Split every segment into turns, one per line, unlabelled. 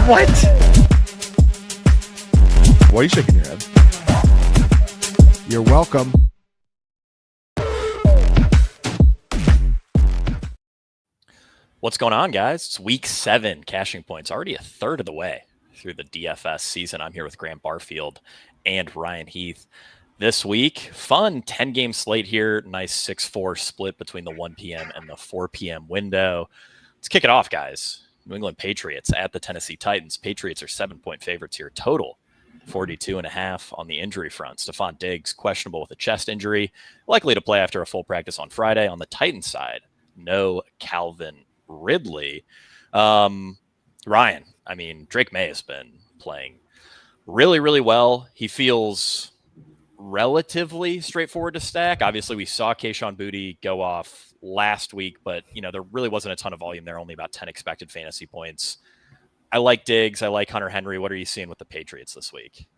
What? Why are you shaking your head? You're welcome.
What's going on, guys? It's week 7 cashing points, already a third of the way through the DFS season. I'm here with Graham Barfield and Ryan Heath. This week, fun 10-game slate here. Nice 6-4 split between the 1 p.m. and the 4 p.m. window. Let's kick it off, guys. New England Patriots at the Tennessee Titans. Patriots are 7-point favorites here. Total 42.5 on the injury front. Stephon Diggs questionable with a chest injury, likely to play after a full practice on Friday. On the Titans side, no Calvin Ridley. Ryan, I mean, Drake May has been playing really, really well. He feels relatively straightforward to stack. Obviously, we saw Kayshon Boutte go off last week, but there really wasn't a ton of volume there, only about 10 expected fantasy points. I like Diggs. I like Hunter Henry. What are you seeing with the Patriots this week?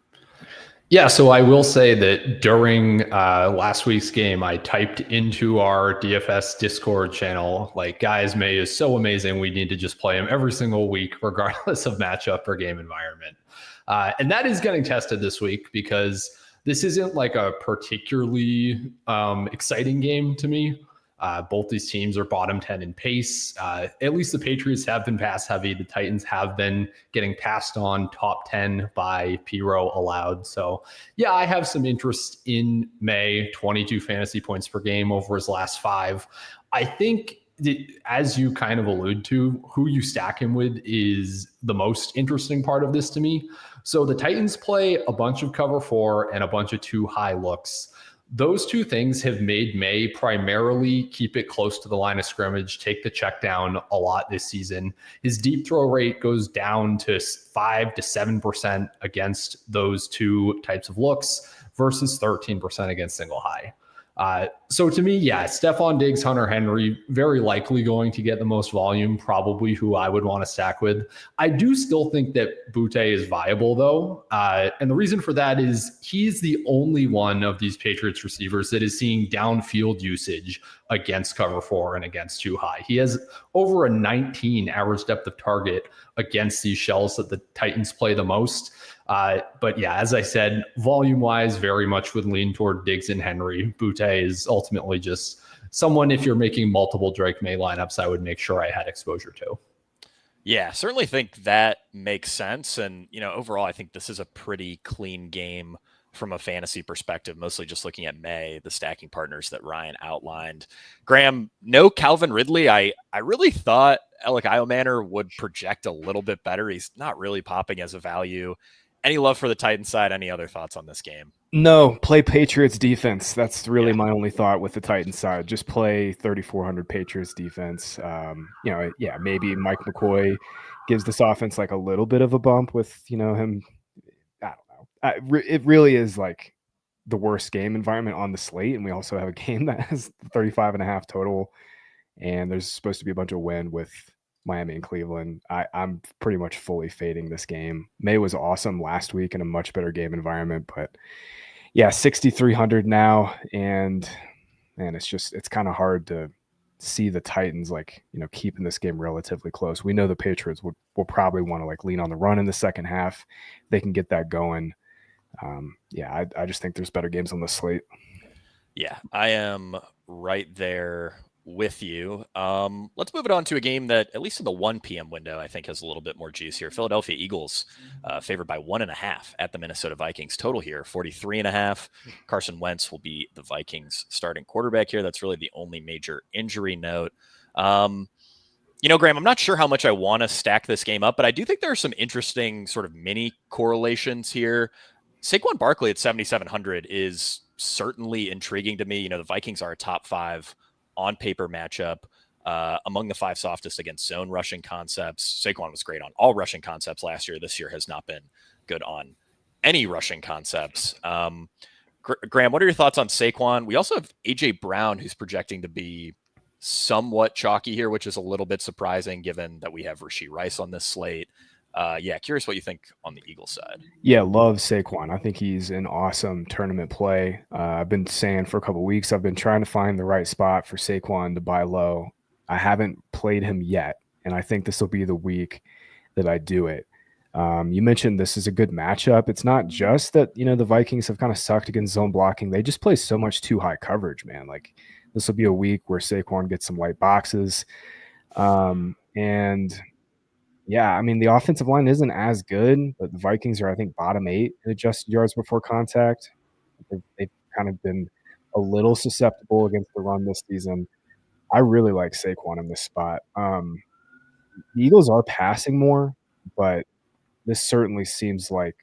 Yeah, so I will say that during last week's game, I typed into our DFS Discord channel, like, guys, May is so amazing. We need to just play him every single week, regardless of matchup or game environment. And that is getting tested this week because this isn't like a particularly exciting game to me. Both these teams are bottom 10 in pace. At least the Patriots have been pass heavy. The Titans have been getting passed on top 10 by P-Row allowed. So yeah, I have some interest in May. 22 fantasy points per game over his last 5. I think that, as you kind of allude to, who you stack him with is the most interesting part of this to me. So the Titans play a bunch of cover 4 and a bunch of 2 high looks. Those two things have made May primarily keep it close to the line of scrimmage, take the check down a lot this season. His deep throw rate goes down to 5 to 7% against those two types of looks versus 13% against single high. So to me, yeah, Stephon Diggs, Hunter Henry, very likely going to get the most volume, probably who I would want to stack with. I do still think that Boutte is viable, though. And the reason for that is he's the only one of these Patriots receivers that is seeing downfield usage against cover 4 and against 2 high. He has over a 19 average depth of target against these shells that the Titans play the most. But yeah, as I said, volume-wise, very much would lean toward Diggs and Henry. Boutte is ultimately just someone, if you're making multiple Drake May lineups, I would make sure I had exposure to.
Yeah, certainly think that makes sense. And, overall, I think this is a pretty clean game from a fantasy perspective, mostly just looking at May, the stacking partners that Ryan outlined. Graham, no Calvin Ridley. I really thought Alec Iomanner would project a little bit better. He's not really popping as a value. Any love for the Titans side? Any other thoughts on this game?
No, play Patriots defense. That's really my only thought with the Titans side. Just play 3,400 Patriots defense. Maybe Mike McCoy gives this offense like a little bit of a bump with, him. I don't know. It really is like the worst game environment on the slate. And we also have a game that has 35.5 total. And there's supposed to be a bunch of wind with Miami and Cleveland. I'm pretty much fully fading this game. May was awesome last week in a much better game environment, but yeah, 6,300 now. And man, it's kind of hard to see the Titans keeping this game relatively close. We know the Patriots will probably want to lean on the run in the second half. They can get that going. I just think there's better games on the slate.
Yeah, I am right there with you. Let's move it on to a game that, at least in the 1 p.m. window, I think has a little bit more juice here. Philadelphia Eagles favored by 1.5 at the Minnesota Vikings. Total here 43.5. Carson Wentz will be the Vikings starting quarterback here. That's really the only major injury note. Graham, I'm not sure how much I want to stack this game up, but I do think there are some interesting sort of mini correlations here. Saquon Barkley at 7,700 is certainly intriguing to me. The Vikings are a top 5 on paper matchup, among the 5 softest against zone rushing concepts. Saquon was great on all rushing concepts last year. This year has not been good on any rushing concepts. Graham, what are your thoughts on Saquon? We also have A.J. Brown, who's projecting to be somewhat chalky here, which is a little bit surprising given that we have Rashee Rice on this slate. Curious what you think on the Eagles side.
Yeah, love Saquon. I think he's an awesome tournament play. I've been saying for a couple of weeks, I've been trying to find the right spot for Saquon to buy low. I haven't played him yet, and I think this will be the week that I do it. You mentioned this is a good matchup. It's not just that, the Vikings have kind of sucked against zone blocking. They just play so much too high coverage, man. Like, this will be a week where Saquon gets some light boxes. And yeah, I mean, the offensive line isn't as good, but the Vikings are, I think, bottom 8 in adjusted yards before contact. They've kind of been a little susceptible against the run this season. I really like Saquon in this spot. The Eagles are passing more, but this certainly seems like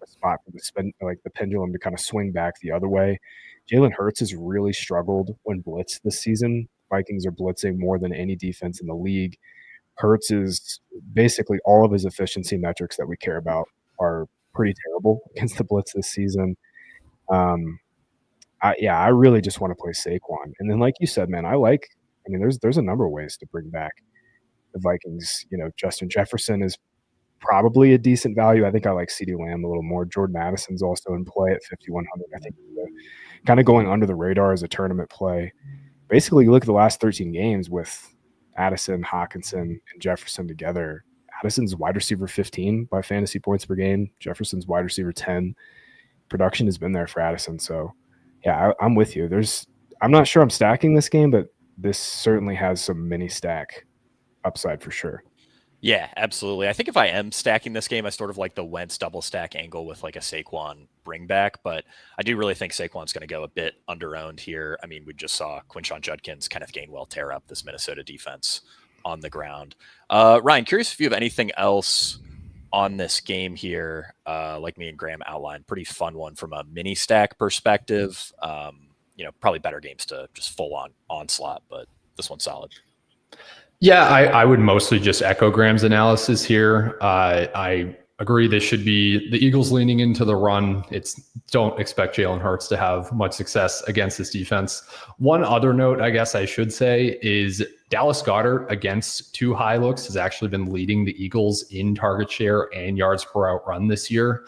a spot for the pendulum to kind of swing back the other way. Jalen Hurts has really struggled when blitzed this season. Vikings are blitzing more than any defense in the league. Hurts is basically all of his efficiency metrics that we care about are pretty terrible against the blitz this season. I really just want to play Saquon. And then, like you said, man, there's a number of ways to bring back the Vikings. Justin Jefferson is probably a decent value. I think I like CeeDee Lamb a little more. Jordan Addison's also in play at 5,100. I think kind of going under the radar as a tournament play. Basically, you look at the last 13 games with Addison, Hawkinson, and Jefferson together. Addison's wide receiver 15 by fantasy points per game. Jefferson's wide receiver 10. Production has been there for Addison. So, yeah, I'm with you. I'm not sure I'm stacking this game, but this certainly has some mini stack upside for sure.
Yeah, absolutely. I think if I am stacking this game, I sort of like the Wentz double stack angle with like a Saquon bring back, but I do really think Saquon's going to go a bit under-owned here. I mean, we just saw Quinshon Judkins, Kenneth Gainwell tear up this Minnesota defense on the ground. Ryan, curious if you have anything else on this game here, like me and Graham outlined. Pretty fun one from a mini stack perspective. Probably better games to just full on onslaught, but this one's solid.
Yeah, I would mostly just echo Graham's analysis here. I agree this should be the Eagles leaning into the run. Don't expect Jalen Hurts to have much success against this defense. One other note, I guess I should say, is Dallas Goedert against two high looks has actually been leading the Eagles in target share and yards per out run this year.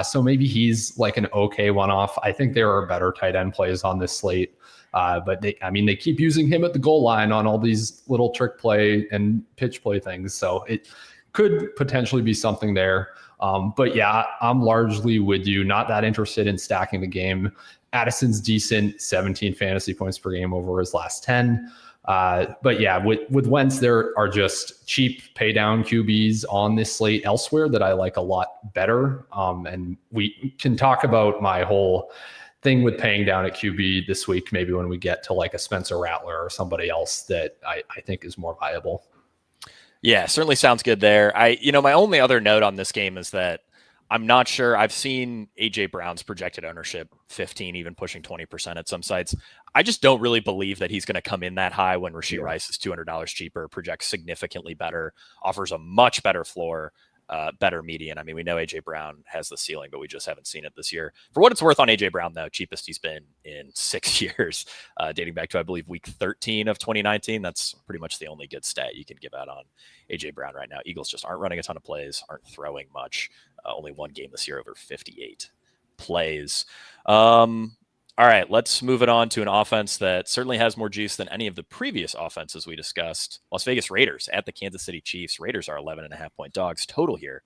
So maybe he's like an okay one-off. I think there are better tight end plays on this slate. But they keep using him at the goal line on all these little trick play and pitch play things. So it could potentially be something there. But yeah, I'm largely with you, not that interested in stacking the game. Addison's decent, 17 fantasy points per game over his last 10. But yeah, with Wentz, there are just cheap pay down QBs on this slate elsewhere that I like a lot better. And we can talk about my whole thing with paying down at QB this week, maybe when we get to like a Spencer Rattler or somebody else that I think is more viable.
Yeah, certainly sounds good there. My only other note on this game is that I'm not sure. I've seen AJ Brown's projected ownership 15, even pushing 20% at some sites. I just don't really believe that he's going to come in that high when Rashee Rice is $200 cheaper, projects significantly better, offers a much better floor. Better median. I mean, we know AJ Brown has the ceiling, but we just haven't seen it this year. For what it's worth on AJ Brown, though, cheapest he's been in 6 years, dating back to, I believe, week 13 of 2019. That's pretty much the only good stat you can give out on AJ Brown right now. Eagles just aren't running a ton of plays, aren't throwing much. Only one game this year over 58 plays. All right, let's move it on to an offense that certainly has more juice than any of the previous offenses we discussed. Las Vegas Raiders at the Kansas City Chiefs. Raiders are 11.5-point dogs. Total here,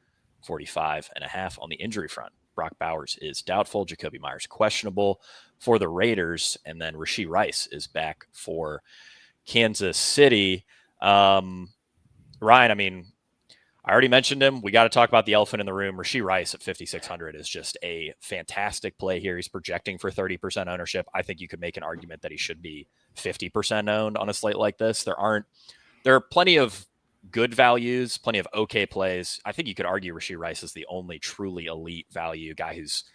45.5 on the injury front. Brock Bowers is doubtful. Jacoby Myers questionable for the Raiders. And then Rashee Rice is back for Kansas City. Ryan, I already mentioned him. We got to talk about the elephant in the room. Rashee Rice at 5,600 is just a fantastic play here. He's projecting for 30% ownership. I think you could make an argument that he should be 50% owned on a slate like this. There are plenty of good values, plenty of okay plays. I think you could argue Rashee Rice is the only truly elite value guy who's,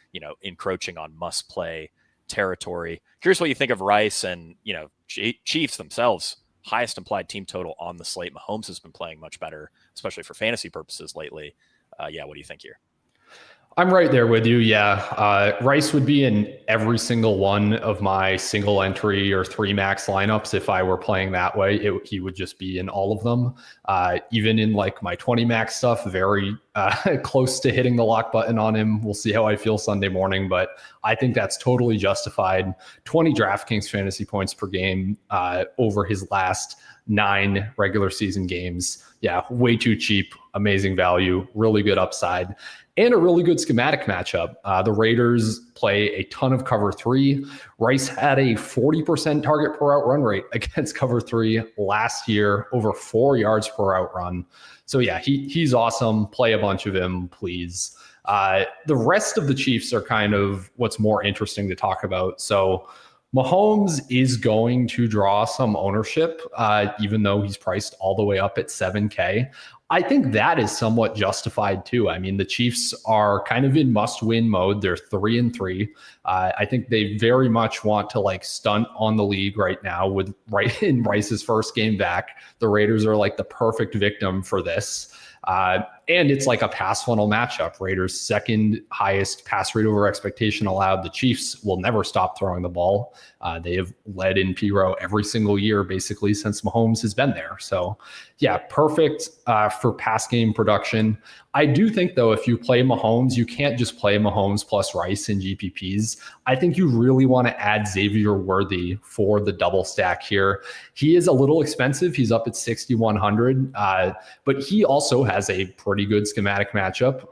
encroaching on must play territory. Curious what you think of Rice and, Chiefs themselves. Highest implied team total on the slate. Mahomes has been playing much better, especially for fantasy purposes lately. What do you think here?
I'm right there with you. Yeah. Rice would be in every single one of my single entry or 3 max lineups. If I were playing that way, he would just be in all of them. Even in like my 20 max stuff, very close to hitting the lock button on him. We'll see how I feel Sunday morning, but I think that's totally justified. 20 DraftKings fantasy points per game over his last 9 regular season games. Yeah, way too cheap, amazing value, really good upside, and a really good schematic matchup. The Raiders play a ton of cover 3. Rice had a 40% target per out run rate against cover 3 last year, over 4 yards per out run. So yeah, he's awesome. Play a bunch of him, please. The rest of the Chiefs are kind of what's more interesting to talk about. So Mahomes is going to draw some ownership, even though he's priced all the way up at 7K. I think that is somewhat justified too. I mean, the Chiefs are kind of in must-win mode. They're 3-3. I think they very much want to like stunt on the league right now with right in Rice's first game back. The Raiders are like the perfect victim for this. And it's like a pass funnel matchup. Raiders' second highest pass rate over expectation allowed. The Chiefs will never stop throwing the ball. They have led in PRO every single year, basically, since Mahomes has been there. So, yeah, perfect for pass game production. I do think, though, if you play Mahomes, you can't just play Mahomes plus Rice in GPPs. I think you really want to add Xavier Worthy for the double stack here. He is a little expensive. He's up at 6,100, but he also has a pretty good schematic matchup.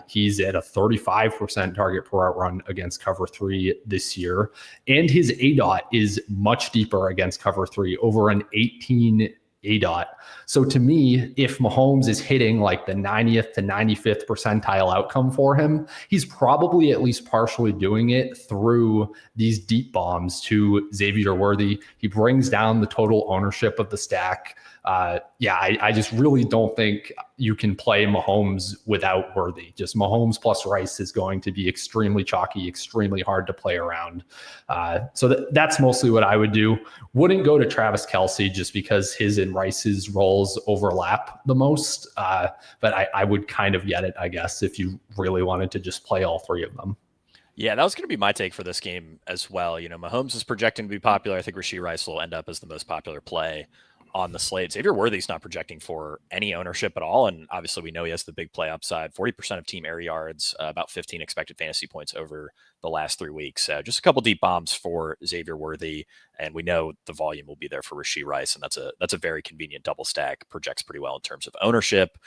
He's at a 35% target per out run against cover 3 this year. And his ADOT is much deeper against cover 3, over an 18 ADOT. So to me, if Mahomes is hitting like the 90th to 95th percentile outcome for him, he's probably at least partially doing it through these deep bombs to Xavier Worthy. He brings down the total ownership of the stack. I just really don't think you can play Mahomes without Worthy. Just Mahomes plus Rice is going to be extremely chalky, extremely hard to play around. So that's mostly what I would do. Wouldn't go to Travis Kelce just because his and Rice's roles overlap the most. But I would kind of get it, I guess, if you really wanted to just play all 3 of them.
Yeah, that was going to be my take for this game as well. You know, Mahomes is projecting to be popular. I think Rashee Rice will end up as the most popular play on the slate. Xavier Worthy's not projecting for any ownership at all. And obviously we know he has the big play upside, 40% of team air yards, about 15 expected fantasy points over the last 3 weeks. Just a couple deep bombs for Xavier Worthy. And we know the volume will be there for Rashee Rice. And that's a very convenient double stack, projects pretty well in terms of ownership.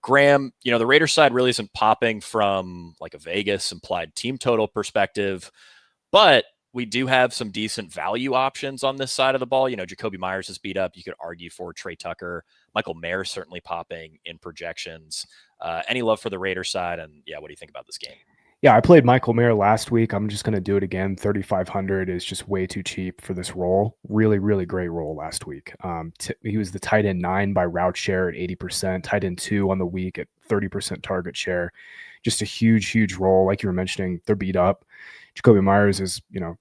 Graham, you know, the Raiders side really isn't popping from like a Vegas implied team total perspective, but we do have some decent value options on this side of the ball. You know, Jacoby Myers is beat up. You could argue for Trey Tucker. Michael Mayer certainly popping in projections. Any love for the Raiders side? And yeah, what do you think about this game?
Yeah, I played Michael Mayer last week. I'm just going to do it again. 3,500 is just way too cheap for this role. Really, really great role last week. He was the tight end 9 by route share at 80%, tight end 2 on the week at 30% target share. Just a huge, huge role. Like you were mentioning, they're beat up. Jacoby Myers is, you know,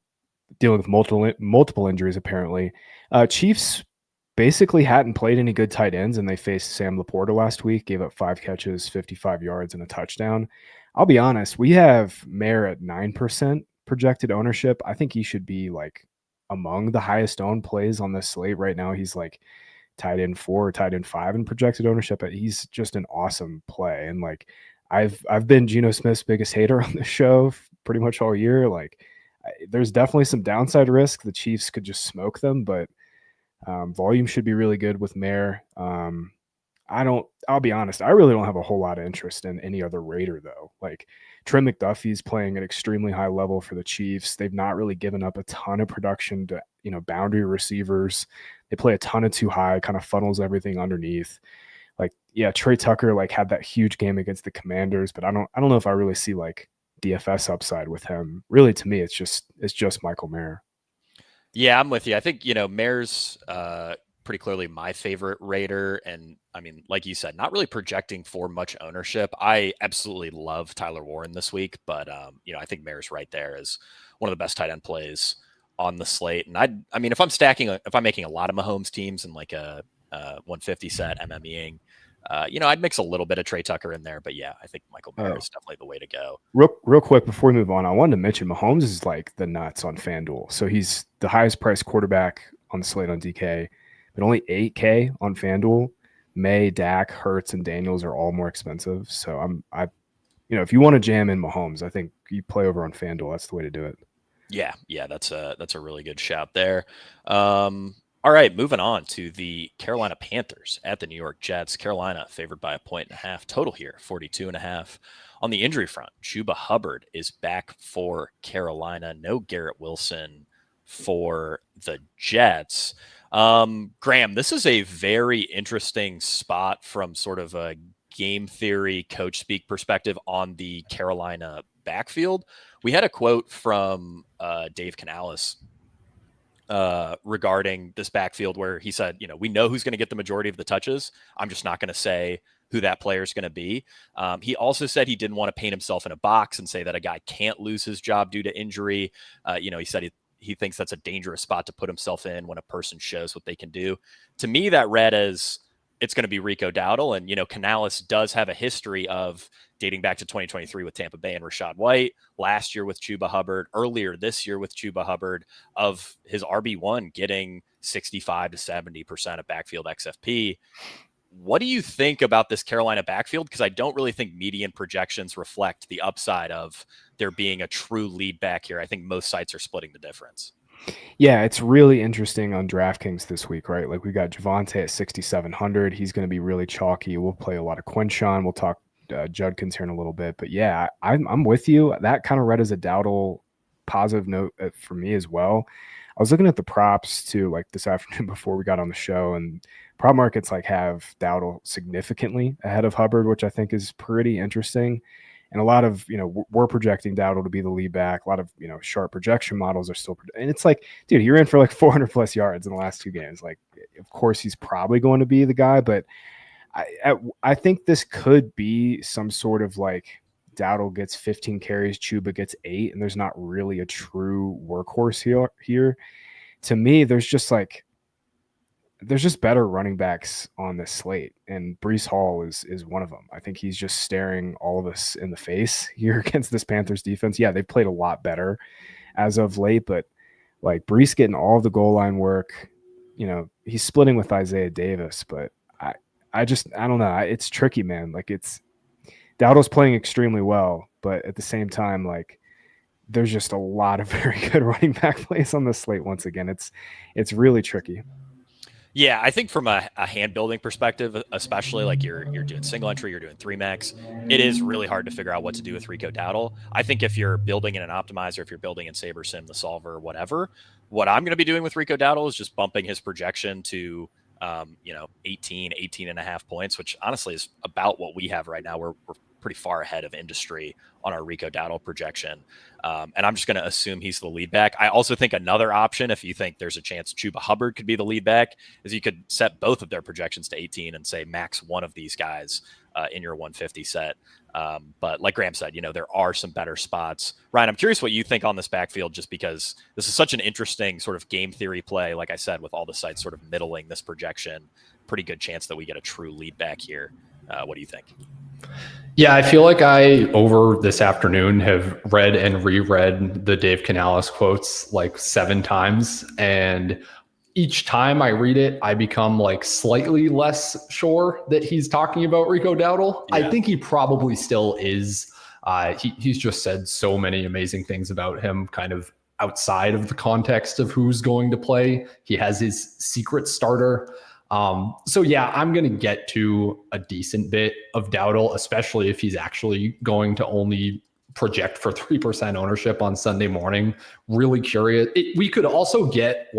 dealing with multiple injuries apparently. Chiefs basically hadn't played any good tight ends, and they faced Sam Laporta last week, gave up 5 catches, 55 yards, and a touchdown. I'll be honest, we have Mayer at 9% projected ownership. I think he should be like among the highest owned plays on this slate right now. He's like tight end 4 or tight end 5 in projected ownership. He's just an awesome play. And like I've been Geno Smith's biggest hater on the show pretty much all year. Like there's definitely some downside risk. The Chiefs could just smoke them, but volume should be really good with Mayer. I'll be honest, I really don't have a whole lot of interest in any other Raider though. Like Trent McDuffie's playing at extremely high level for the Chiefs. They've not really given up a ton of production to, you know, boundary receivers. They play a ton of too high, kind of funnels everything underneath. Like, yeah, Trey Tucker like had that huge game against the Commanders, but I don't know if I really see like DFS upside with him. Really, to me, it's just Michael Mayer.
Yeah, I'm with you. I think, you know, Mayer's pretty clearly my favorite Raider. And I mean, like you said, not really projecting for much ownership. I absolutely love Tyler Warren this week, but you know, I think Mayer's right there as one of the best tight end plays on the slate. And I mean, if I'm making a lot of Mahomes teams and like a 150 set MMEing, you know, I'd mix a little bit of Trey Tucker in there, but yeah, I think Michael Mayer is definitely the way to go.
Real quick before we move on, I wanted to mention Mahomes is like the nuts on FanDuel. So he's the highest priced quarterback on the slate on DK, but only 8K on FanDuel. May, Dak, Hurts, and Daniels are all more expensive. So you know, if you want to jam in Mahomes, I think you play over on FanDuel. That's the way to do it.
Yeah, that's a really good shout there. All right, moving on to the Carolina Panthers at the New York Jets. Carolina favored by 1.5 total here, 42.5. On the injury front, Chuba Hubbard is back for Carolina. No Garrett Wilson for the Jets. Graham, this is a very interesting spot from sort of a game theory, coach speak perspective on the Carolina backfield. We had a quote from Dave Canales regarding this backfield where he said, we know who's going to get the majority of the touches. I'm just not going to say who that player is going to be. He also said he didn't want to paint himself in a box and say that a guy can't lose his job due to injury. He said he thinks that's a dangerous spot to put himself in when a person shows what they can do. To me, that read as it's going to be Rico Dowdle. And, Canales does have a history of dating back to 2023 with Tampa Bay and Rachaad White, last year with Chuba Hubbard, earlier this year with Chuba Hubbard, of his RB1 getting 65 to 70% of backfield XFP. What do you think about this Carolina backfield? Because I don't really think median projections reflect the upside of there being a true lead back here. I think most sites are splitting the difference.
Yeah, it's really interesting on DraftKings this week, right? Like we got Javonte at 6,700. He's going to be really chalky. We'll play a lot of Quinshon. We'll talk Judkins here in a little bit. But yeah, I'm with you. That kind of read as a Dowdle positive note for me as well. I was looking at the props too, like this afternoon before we got on the show, and prop markets have Dowdle significantly ahead of Hubbard, which I think is pretty interesting. And a lot of, we're projecting Dowdle to be the lead back. A lot of, sharp projection models are still, and it's like, dude, he ran for 400 plus yards in the last 2 games. Like, of course he's probably going to be the guy, but I think this could be some sort of Dowdle gets 15 carries, Chuba gets 8, and there's not really a true workhorse here. To me, there's just better running backs on this slate, and Breece Hall is one of them. I think he's just staring all of us in the face here against this Panthers defense. Yeah, they've played a lot better as of late, but Breece getting all of the goal line work, he's splitting with Isaiah Davis, but I don't know. It's tricky, man. Dowdle's playing extremely well, but at the same time, there's just a lot of very good running back plays on the slate. Once again, it's really tricky.
Yeah, I think from a hand building perspective, especially you're doing single entry, you're doing 3-max, it is really hard to figure out what to do with Rico Dowdle. I think if you're building in an optimizer, if you're building in SaberSim, the solver, whatever, what I'm going to be doing with Rico Dowdle is just bumping his projection to 18 and a half points, which honestly is about what we have right now. We're pretty far ahead of industry on our Rico Dowdle projection. And I'm just going to assume he's the lead back. I also think another option, if you think there's a chance Chuba Hubbard could be the lead back, is you could set both of their projections to 18 and say max one of these guys in your 150 set. But like Graham said, there are some better spots. Ryan, I'm curious what you think on this backfield, just because this is such an interesting sort of game theory play. Like I said, with all the sites sort of middling this projection, pretty good chance that we get a true lead back here. What do you think?
Yeah, I feel like I, over this afternoon, have read and reread the Dave Canales quotes 7 times. And each time I read it, I become slightly less sure that he's talking about Rico Dowdle. Yeah. I think he probably still is. He's just said so many amazing things about him kind of outside of the context of who's going to play. He has his secret starter. So yeah, I'm going to get to a decent bit of Dowdle, especially if he's actually going to only project for 3% ownership on Sunday morning. Really curious. We could also get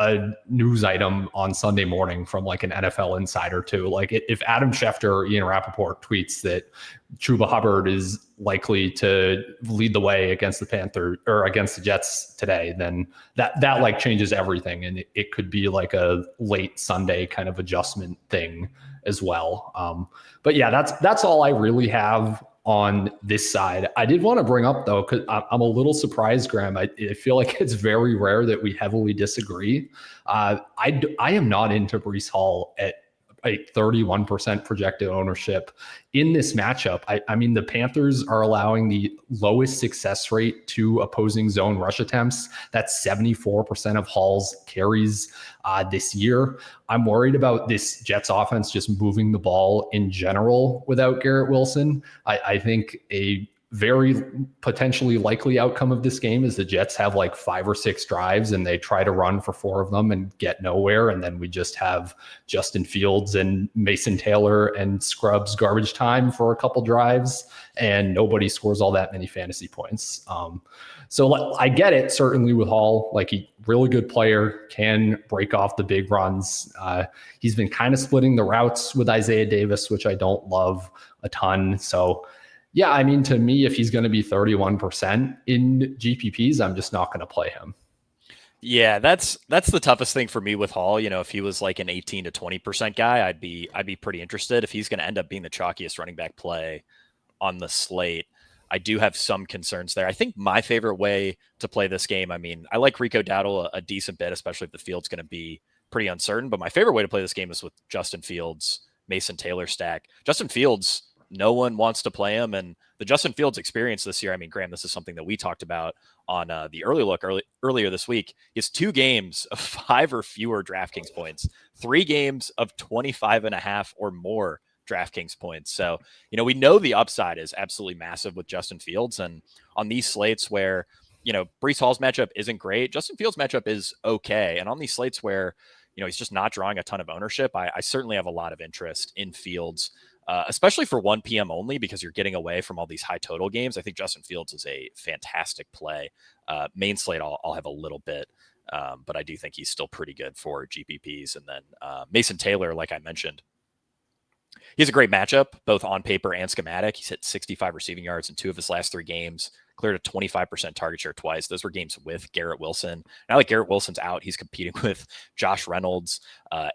a news item on Sunday morning from an NFL insider too. If Adam Schefter or Ian Rappaport tweets that Chuba Hubbard is likely to lead the way against the Panthers or against the Jets today, then that changes everything. And it could be a late Sunday kind of adjustment thing as well. But yeah, that's all I really have on this side. I did want to bring up though, because I'm a little surprised, Graham. I feel like it's very rare that we heavily disagree. I am not into Breece Hall at a 31% projected ownership in this matchup. I mean, the Panthers are allowing the lowest success rate to opposing zone rush attempts. That's 74% of Hall's carries this year. I'm worried about this Jets offense just moving the ball in general without Garrett Wilson. I think a very potentially likely outcome of this game is the Jets have like 5 or 6 drives and they try to run for 4 of them and get nowhere. And then we just have Justin Fields and Mason Taylor and Scrubs garbage time for a couple drives and nobody scores all that many fantasy points. So I get it, certainly with Hall, like he really good player, can break off the big runs. He's been kind of splitting the routes with Isaiah Davis, which I don't love a ton. So yeah, I mean, to me, if he's going to be 31% in GPPs, I'm just not going to play him.
Yeah, that's the toughest thing for me with Hall. You know, if he was like an 18 to 20% guy, I'd be pretty interested. If he's going to end up being the chalkiest running back play on the slate, I do have some concerns there. I think my favorite way to play this game, I mean, I like Rico Dowdle a decent bit, especially if the field's going to be pretty uncertain. But my favorite way to play this game is with Justin Fields, Mason Taylor stack. Justin Fields, no one wants to play him. And the Justin Fields experience this year, I mean, Graham, this is something that we talked about on the early look earlier this week. He has 2 games of 5 or fewer DraftKings points, 3 games of 25.5 or more DraftKings points. So, you know, we know the upside is absolutely massive with Justin Fields. And on these slates where, you know, Breece Hall's matchup isn't great, Justin Fields' matchup is okay. And on these slates where, you know, he's just not drawing a ton of ownership, I certainly have a lot of interest in Fields. Especially for 1 p.m. only, because you're getting away from all these high total games. I think Justin Fields is a fantastic play. Main slate, I'll have a little bit, but I do think he's still pretty good for GPPs. And then Mason Taylor, like I mentioned, he has a great matchup, both on paper and schematic. He's hit 65 receiving yards in 2 of his last 3 games, cleared a 25% target share twice. Those were games with Garrett Wilson. Now that Garrett Wilson's out, he's competing with Josh Reynolds,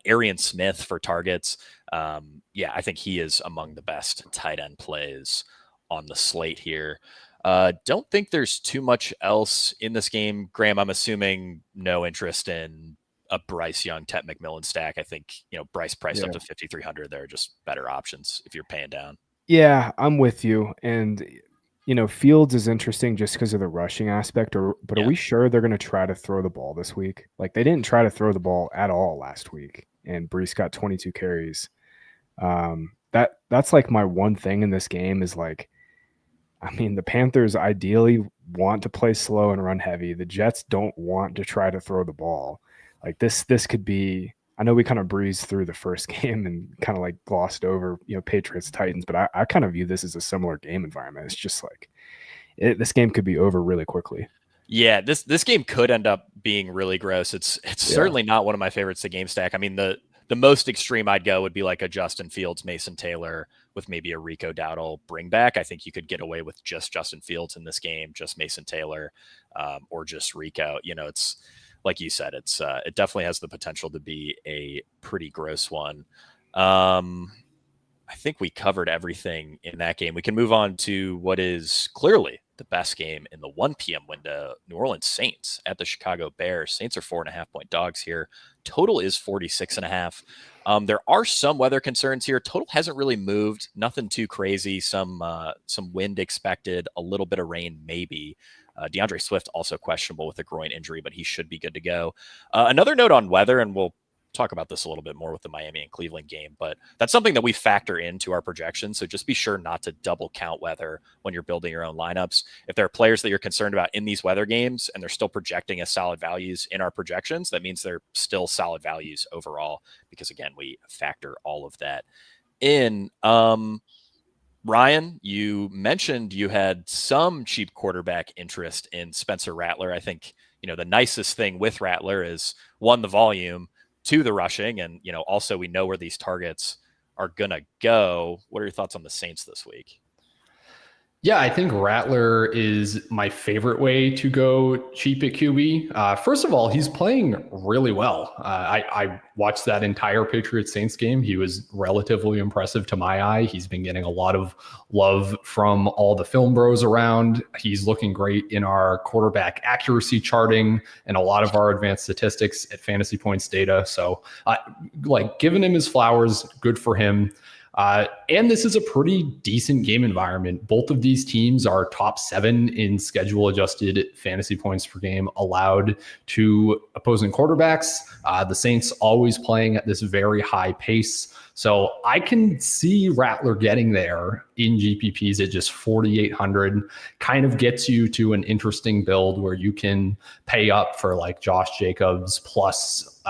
Arian Smith for targets. Yeah, I think he is among the best tight end plays on the slate here. Don't think there's too much else in this game. Graham, I'm assuming no interest in a Bryce Young, Ted McMillan stack. I think, you know, Bryce priced up to 5,300. There are just better options if you're paying down.
Yeah, I'm with you. And, you know, Fields is interesting just because of the rushing aspect. But are we sure they're going to try to throw the ball this week? Like, they didn't try to throw the ball at all last week, and Breece got 22 carries. That's like my one thing in this game is like, I mean, the Panthers ideally want to play slow and run heavy. The Jets don't want to try to throw the ball. Like this could be, I know we kind of breezed through the first game and kind of like glossed over, you know, Patriots, Titans, but I kind of view this as a similar game environment. It's just like this game could be over really quickly.
Yeah, this game could end up being really gross. It's certainly not one of my favorites to game stack. I mean, the most extreme I'd go would be like a Justin Fields, Mason Taylor with maybe a Rico Dowdle bring back. I think you could get away with just Justin Fields in this game, just Mason Taylor, or just Rico. You know, it's like you said, it definitely has the potential to be a pretty gross one. I think we covered everything in that game. We can move on to what is clearly the best game in the 1 p.m. window. New Orleans Saints at the Chicago Bears. Saints are 4.5 point dogs here. Total is 46.5. There are some weather concerns here. Total hasn't really moved. Nothing too crazy. Some wind expected. A little bit of rain maybe. DeAndre Swift also questionable with a groin injury, but he should be good to go. Another note on weather, and we'll talk about this a little bit more with the Miami and Cleveland game, but that's something that we factor into our projections. So just be sure not to double count weather when you're building your own lineups. If there are players that you're concerned about in these weather games and they're still projecting as solid values in our projections, that means they're still solid values overall, because again, we factor all of that in. Ryan, you mentioned you had some cheap quarterback interest in Spencer Rattler. I think, you know, the nicest thing with Rattler is 1, the volume, 2, the rushing, and, you know, also we know where these targets are going to go. What are your thoughts on the Saints this week?
Yeah, I think Rattler is my favorite way to go cheap at QB. First of all, he's playing really well. I watched that entire Patriots Saints game. He was relatively impressive to my eye. He's been getting a lot of love from all the film bros around. He's looking great in our quarterback accuracy charting and a lot of our advanced statistics at Fantasy Points data. So like giving him his flowers, good for him. And this is a pretty decent game environment. Both of these teams are top 7 in schedule adjusted fantasy points per game allowed to opposing quarterbacks. The Saints always playing at this very high pace. So I can see Rattler getting there in GPPs at just 4,800. Kind of gets you to an interesting build where you can pay up for like Josh Jacobs plus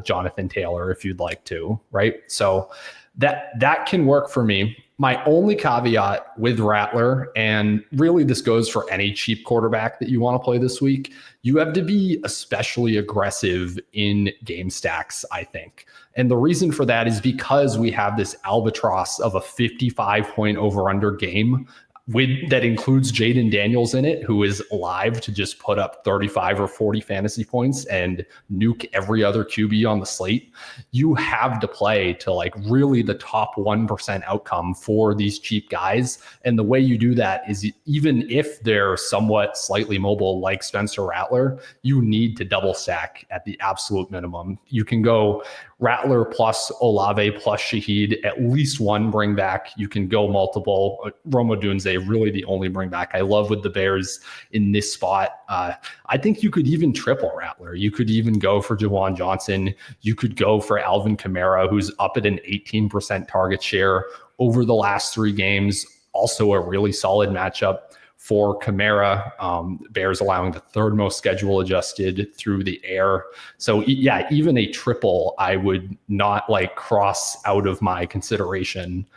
Jonathan Taylor if you'd like to, right? So that can work for me. My only caveat with Rattler, and really this goes for any cheap quarterback that you want to play this week, you have to be especially aggressive in game stacks, I think. And the reason for that is because we have this albatross of a 55-point over-under game that includes Jaden Daniels in it, who is live to just put up 35 or 40 fantasy points and nuke every other QB on the slate. You have to play to like really the top 1% outcome for these cheap guys. And the way you do that is even if they're somewhat slightly mobile like Spencer Rattler, you need to double stack at the absolute minimum. You can go Rattler plus Olave plus Shaheed, at least one bring back. You can go multiple. Rome Odunze, really the only bring back. I love with the Bears in this spot. I think you could even triple Rattler. You could even go for Jawan Johnson. You could go for Alvin Kamara, who's up at an 18% target share over the last 3 games. Also a really solid matchup for Kamara. Bears allowing the 3rd most schedule adjusted through the air. So yeah, even a triple, I would not like cross out of my consideration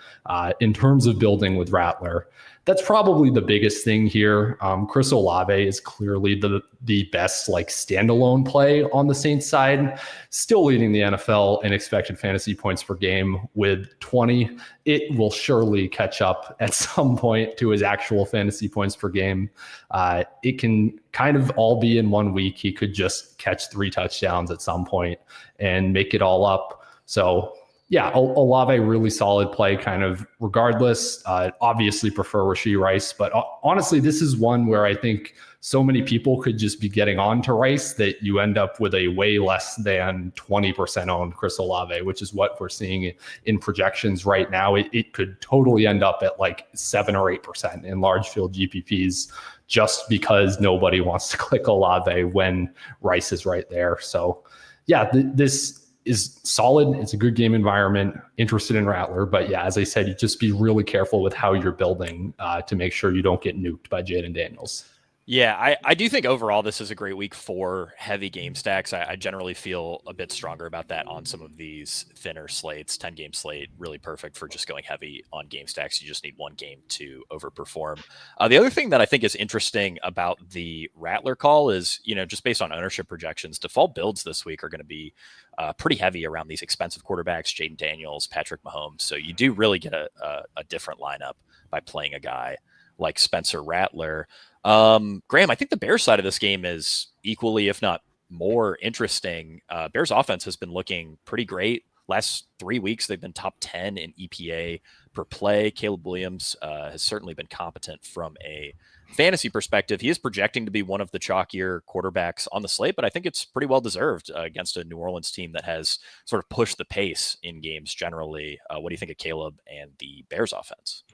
in terms of building with Rattler. That's probably the biggest thing here. Chris Olave is clearly the best like standalone play on the Saints side, still leading the NFL in expected fantasy points per game with 20. It will surely catch up at some point to his actual fantasy points per game. It can kind of all be in one week. He could just catch 3 touchdowns at some point and make it all up. So yeah, Olave, really solid play kind of regardless. Obviously prefer Rashee Rice, but honestly, this is one where I think so many people could just be getting on to Rice that you end up with a way less than 20% owned Chris Olave, which is what we're seeing in projections right now. It could totally end up at like 7 or 8% in large field GPPs just because nobody wants to click Olave when Rice is right there. So yeah, this is solid. It's a good game environment. Interested in Rattler, but yeah, as I said, you just be really careful with how you're building to make sure you don't get nuked by Jaden Daniels.
Yeah, I do think overall this is a great week for heavy game stacks. I generally feel a bit stronger about that on some of these thinner slates. 10-game slate, really perfect for just going heavy on game stacks. You just need one game to overperform. The other thing that I think is interesting about the Rattler call is, just based on ownership projections, default builds this week are going to be pretty heavy around these expensive quarterbacks, Jaden Daniels, Patrick Mahomes. So you do really get a different lineup by playing a guy like Spencer Rattler. Graham, I think the Bears side of this game is equally, if not more interesting. Bears offense has been looking pretty great. Last 3 weeks, they've been top 10 in EPA per play. Caleb Williams has certainly been competent from a fantasy perspective. He is projecting to be one of the chalkier quarterbacks on the slate, but I think it's pretty well deserved against a New Orleans team that has sort of pushed the pace in games generally. What do you think of Caleb and the Bears offense?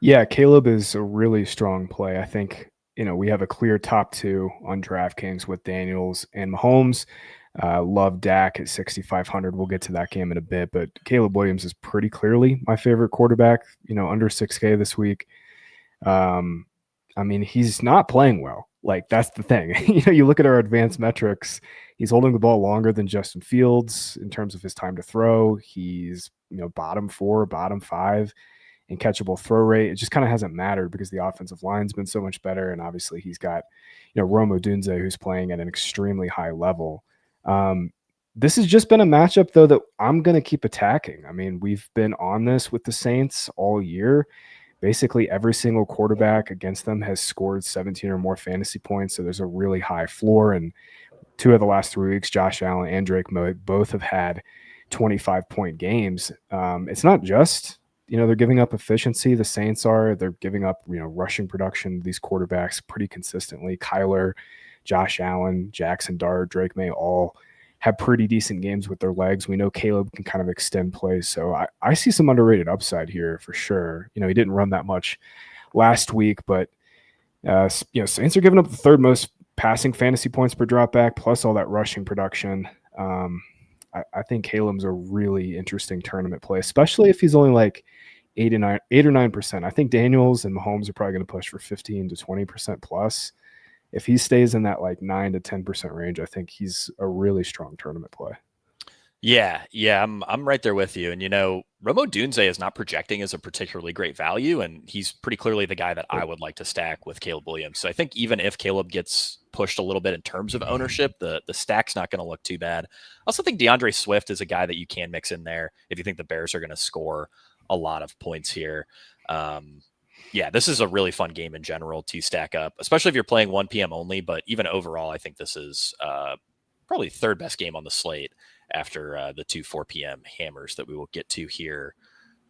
Yeah, Caleb is a really strong play. I think, we have a clear top 2 on DraftKings with Daniels and Mahomes. Love Dak at 6,500. We'll get to that game in a bit, but Caleb Williams is pretty clearly my favorite quarterback, under 6K this week. He's not playing well. Like, that's the thing. You look at our advanced metrics, he's holding the ball longer than Justin Fields in terms of his time to throw. He's, bottom 4, bottom 5 in catchable throw rate. It just kind of hasn't mattered because the offensive line's been so much better. And obviously he's got, Rome Odunze, who's playing at an extremely high level. This has just been a matchup, though, that I'm going to keep attacking. We've been on this with the Saints all year. Basically, every single quarterback against them has scored 17 or more fantasy points, so there's a really high floor. And 2 of the last 3 weeks, Josh Allen and Drake Moe both have had 25-point games. It's not just, they're giving up efficiency. The Saints they're giving up, rushing production, these quarterbacks pretty consistently. Kyler, Josh Allen, Jackson Dart, Drake May all have pretty decent games with their legs. We know Caleb can kind of extend plays. So I see some underrated upside here for sure. He didn't run that much last week, but Saints are giving up the third most passing fantasy points per dropback, plus all that rushing production. I think Caleb's a really interesting tournament play, especially if he's only like 8 or 9%. I think Daniels and Mahomes are probably going to push for 15 to 20% plus. If he stays in that like 9 to 10% range, I think he's a really strong tournament play.
Yeah, I'm right there with you. And Rome Odunze is not projecting as a particularly great value, and he's pretty clearly the guy that I would like to stack with Caleb Williams. So I think even if Caleb gets pushed a little bit in terms of ownership, the stack's not going to look too bad. I also think DeAndre Swift is a guy that you can mix in there if you think the Bears are going to score a lot of points here. This is a really fun game in general to stack up, especially if you're playing 1 p.m. only. But even overall, I think this is probably third best game on the slate after the 2 4 p.m. hammers that we will get to here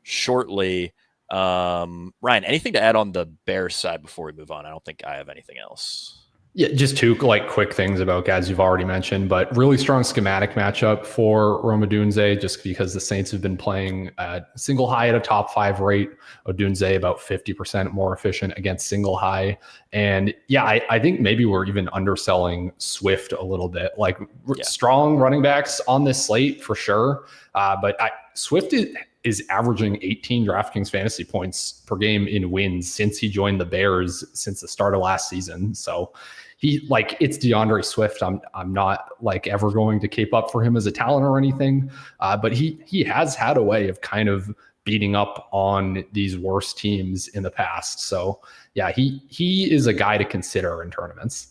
shortly. Ryan, anything to add on the Bears side before we move on? I don't think I have anything else.
Yeah, just two quick things about guys you've already mentioned, but really strong schematic matchup for Rome Odunze just because the Saints have been playing single high at a top 5 rate. Odunze about 50% more efficient against single high. And I think maybe we're even underselling Swift a little bit. Strong running backs on this slate for sure. But Swift is averaging 18 DraftKings fantasy points per game in wins since he joined the Bears since the start of last season. So it's DeAndre Swift. I'm not ever going to cape up for him as a talent or anything. But he has had a way of kind of beating up on these worst teams in the past. So he is a guy to consider in tournaments.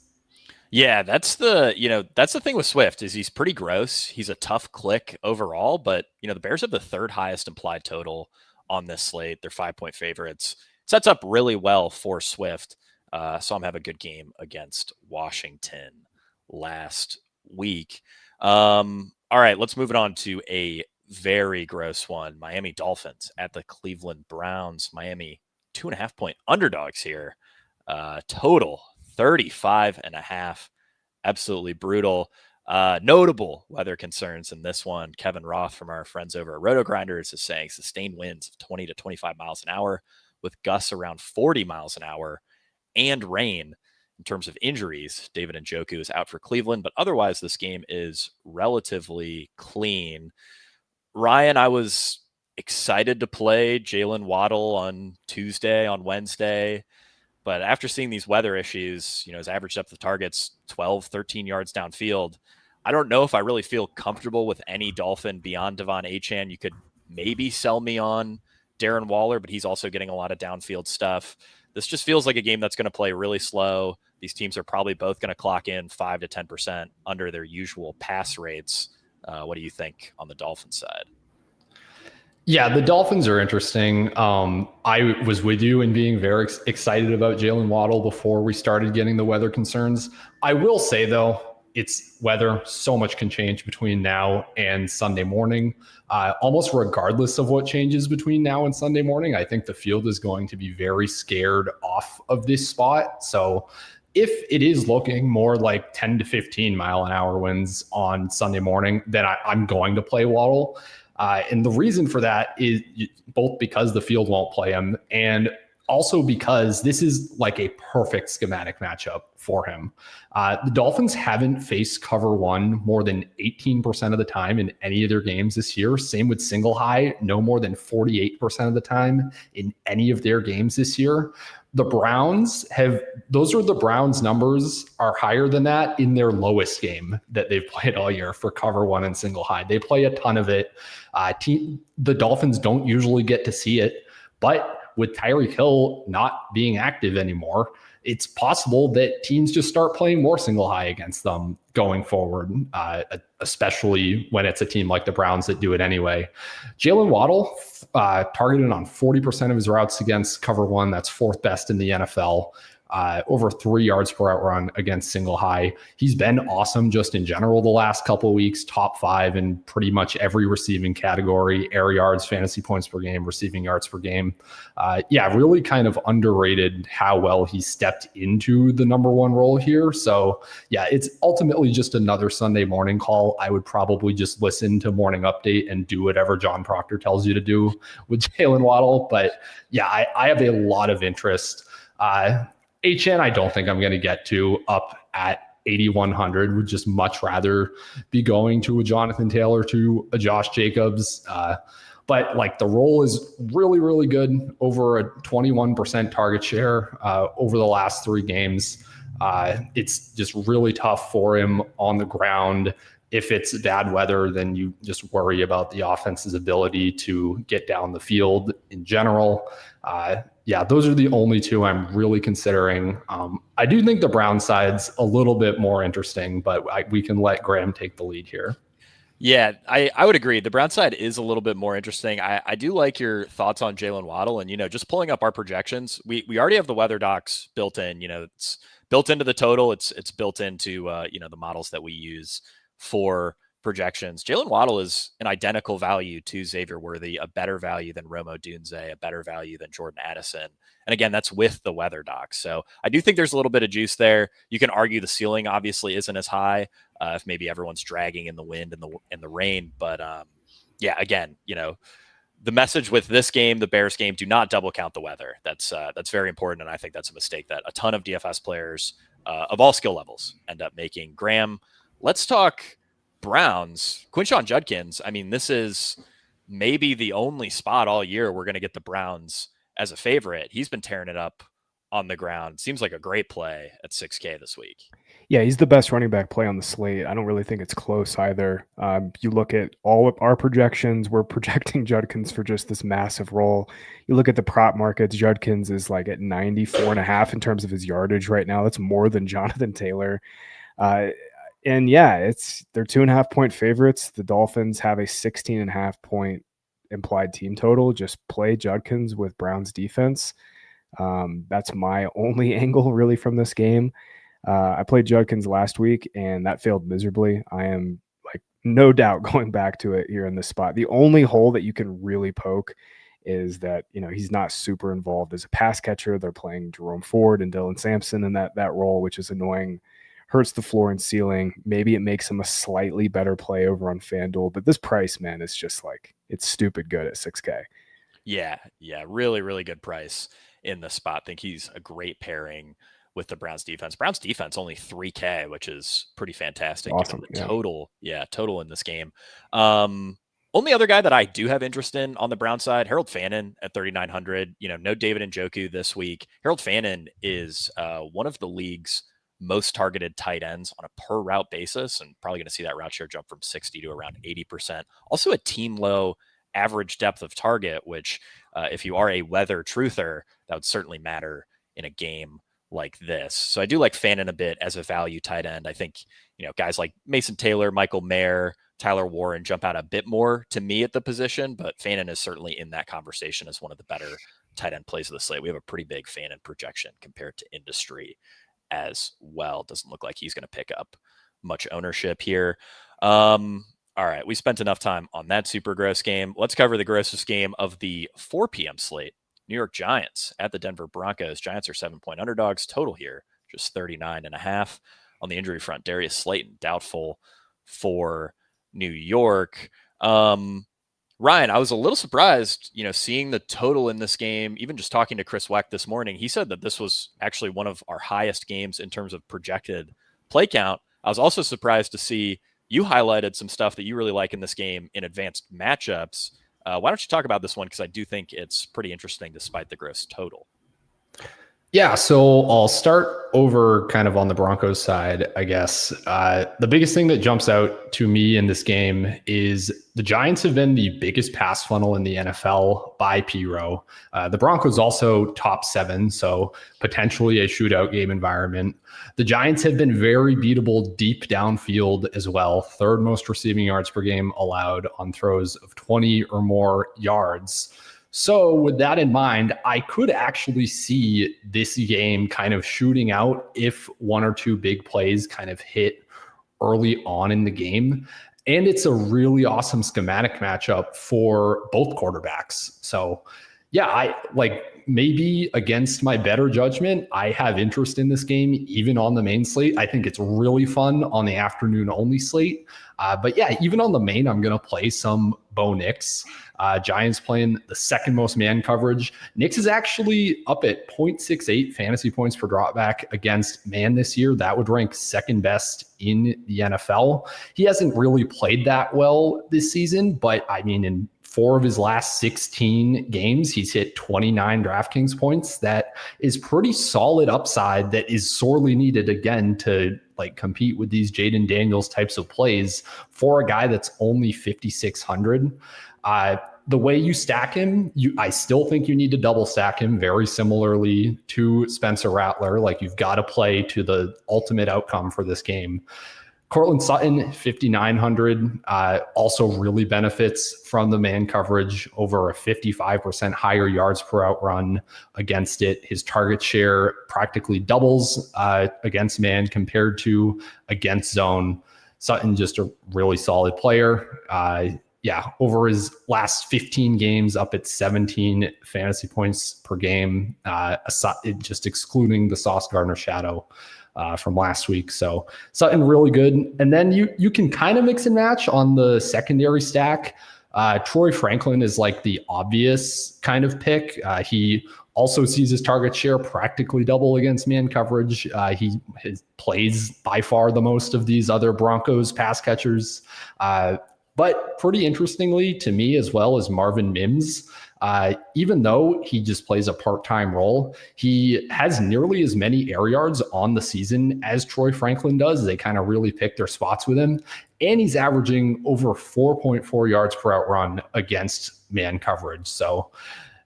Yeah, that's the thing with Swift is he's pretty gross. He's a tough click overall, but the Bears have the third highest implied total on this slate. They're 5-point favorites. Sets up really well for Swift. So I'm having a good game against Washington last week. All right, let's move it on to a very gross one. Miami Dolphins at the Cleveland Browns. Miami 2.5-point underdogs here. Total 35.5. Absolutely brutal. Notable weather concerns in this one. Kevin Roth from our friends over at Roto Grinders is saying sustained winds of 20 to 25 miles an hour with gusts around 40 miles an hour and rain. In terms of injuries, David Njoku is out for Cleveland, but otherwise this game is relatively clean. Ryan, I was excited to play Jalen Waddle on Wednesday. But after seeing these weather issues, his average depth of targets 12, 13 yards downfield, I don't know if I really feel comfortable with any Dolphin beyond Devon Achane. You could maybe sell me on Darren Waller, but he's also getting a lot of downfield stuff. This just feels like a game that's going to play really slow. These teams are probably both going to clock in 5 to 10% under their usual pass rates. What do you think on the Dolphin side?
Yeah, the Dolphins are interesting. I was with you in being very excited about Jalen Waddle before we started getting the weather concerns. I will say, though, it's weather. So much can change between now and Sunday morning. Almost regardless of what changes between now and Sunday morning, I think the field is going to be very scared off of this spot. So if it is looking more like 10 to 15 mile an hour winds on Sunday morning, then I'm going to play Waddle. And the reason for that is both because the field won't play him and also because this is like a perfect schematic matchup for him. The Dolphins haven't faced cover one more than 18% of the time in any of their games this year. Same with single high, no more than 48% of the time in any of their games this year. The Browns the Browns numbers are higher than that in their lowest game that they've played all year for cover one and single high. They play a ton of it. The Dolphins don't usually get to see it, but with Tyreek Hill not being active anymore, it's possible that teams just start playing more single high against them going forward, especially when it's a team like the Browns that do it anyway. Jalen Waddle targeted on 40% of his routes against cover one. That's fourth best in the NFL. over 3 yards per route run against single high. He's been awesome just in general the last couple of weeks, top 5 in pretty much every receiving category, air yards, fantasy points per game, receiving yards per game. Really kind of underrated how well he stepped into the number 1 role here. So it's ultimately just another Sunday morning call. I would probably just listen to Morning Update and do whatever John Proctor tells you to do with Jalen Waddle. But I have a lot of interest. HN, I don't think I'm going to get to up at 8,100. Would just much rather be going to a Jonathan Taylor, to a Josh Jacobs. But like the role is really, really good, over a 21% target share over the last 3 games. It's just really tough for him on the ground. If it's bad weather, then you just worry about the offense's ability to get down the field in general. Those are the only 2 I'm really considering. I do think the Brown side's a little bit more interesting, but we can let Graham take the lead here.
Yeah, I would agree. The Brown side is a little bit more interesting. I do like your thoughts on Jalen Waddle, and just pulling up our projections, we already have the weather docs built in. It's built into the total. It's built into the models that we use for projections. Jalen Waddle is an identical value to Xavier Worthy, a better value than Romo Dunze, a better value than Jordan Addison. And again, that's with the weather docs. So I do think there's a little bit of juice there. You can argue the ceiling obviously isn't as high if maybe everyone's dragging in the wind and the rain. But again, the message with this game, the Bears game, do not double count the weather. That's very important. And I think that's a mistake that a ton of DFS players of all skill levels end up making. Graham, let's talk Browns. Quinshon Judkins. I mean, this is maybe the only spot all year we're going to get the Browns as a favorite. He's been tearing it up on the ground. Seems like a great play at 6K this week.
Yeah, he's the best running back play on the slate. I don't really think it's close either. You look at all of our projections, we're projecting Judkins for just this massive role. You look at the prop markets, Judkins is like at 94.5 in terms of his yardage right now. That's more than Jonathan Taylor. And they're 2.5 point favorites. The Dolphins have a 16.5 point implied team total. Just play Judkins with Brown's defense. That's my only angle really from this game. I played Judkins last week and that failed miserably. I am no doubt going back to it here in this spot. The only hole that you can really poke is that, he's not super involved as a pass catcher. They're playing Jerome Ford and Dylan Sampson in that role, which is annoying. Hurts the floor and ceiling. Maybe it makes him a slightly better play over on FanDuel, but this price, man, is just it's stupid good at 6K.
Yeah. Really, really good price in the spot. Think he's a great pairing with the Browns defense. Browns defense only 3K, which is pretty fantastic.
Awesome.
Total in this game. Only other guy that I do have interest in on the Brown side, Harold Fannin at 3,900. No David Njoku this week. Harold Fannin is one of the league's most targeted tight ends on a per route basis, and probably going to see that route share jump from 60 to around 80%. Also a team low average depth of target, which if you are a weather truther, that would certainly matter in a game like this. So I do like Fannin a bit as a value tight end. I think, guys like Mason Taylor, Michael Mayer, Tyler Warren jump out a bit more to me at the position, but Fannin is certainly in that conversation as one of the better tight end plays of the slate. We have a pretty big Fannin projection compared to industry as well. Doesn't look like he's going to pick up much ownership here. All right, we spent enough time on that super gross game. Let's cover the grossest game of the 4 p.m. slate. New York Giants at the Denver Broncos. Giants are 7-point underdogs. Total here, just 39.5. On the injury front, Darius Slayton, doubtful for New York. Ryan, I was a little surprised, seeing the total in this game, even just talking to Chris Weck this morning. He said that this was actually one of our highest games in terms of projected play count. I was also surprised to see you highlighted some stuff that you really like in this game in advanced matchups. Why don't you talk about this one? Because I do think it's pretty interesting despite the gross total.
Yeah, so I'll start over kind of on the Broncos side, I guess. The biggest thing that jumps out to me in this game is the Giants have been the biggest pass funnel in the NFL by P-Row. The Broncos also top 7, so potentially a shootout game environment. The Giants have been very beatable deep downfield as well. 3rd most receiving yards per game allowed on throws of 20 or more yards. So with that in mind, I could actually see this game kind of shooting out if one or two big plays kind of hit early on in the game. And it's a really awesome schematic matchup for both quarterbacks. So yeah, I like maybe against my better judgment, I have interest in this game, even on the main slate. I think it's really fun on the afternoon only slate. But yeah, even on the main, I'm going to play some Bo Nix. Giants playing the second most man coverage. Nix is actually up at 0.68 fantasy points per dropback against man this year. That would rank second best in the NFL. He hasn't really played that well this season, but I mean, in 4 of his last 16 games, he's hit 29 DraftKings points. That is pretty solid upside that is sorely needed again to like compete with these Jaden Daniels types of plays for a guy that's only 5,600. The way you stack him, I still think you need to double stack him very similarly to Spencer Rattler. Like you've got to play to the ultimate outcome for this game. Cortland Sutton, 5,900, also really benefits from the man coverage, over a 55% higher yards per out run against it. His target share practically doubles against man compared to against zone. Sutton, just a really solid player. Over his last 15 games, up at 17 fantasy points per game, just excluding the Sauce Gardner shadow from last week. So Sutton really good. And then you can kind of mix and match on the secondary stack. Troy Franklin is like the obvious kind of pick. He also sees his target share practically double against man coverage. He plays by far the most of these other Broncos pass catchers. But pretty interestingly to me as well as Marvin Mims, even though he just plays a part-time role, he has nearly as many air yards on the season as Troy Franklin does. They kind of really pick their spots with him. And he's averaging over 4.4 yards per out run against man coverage. So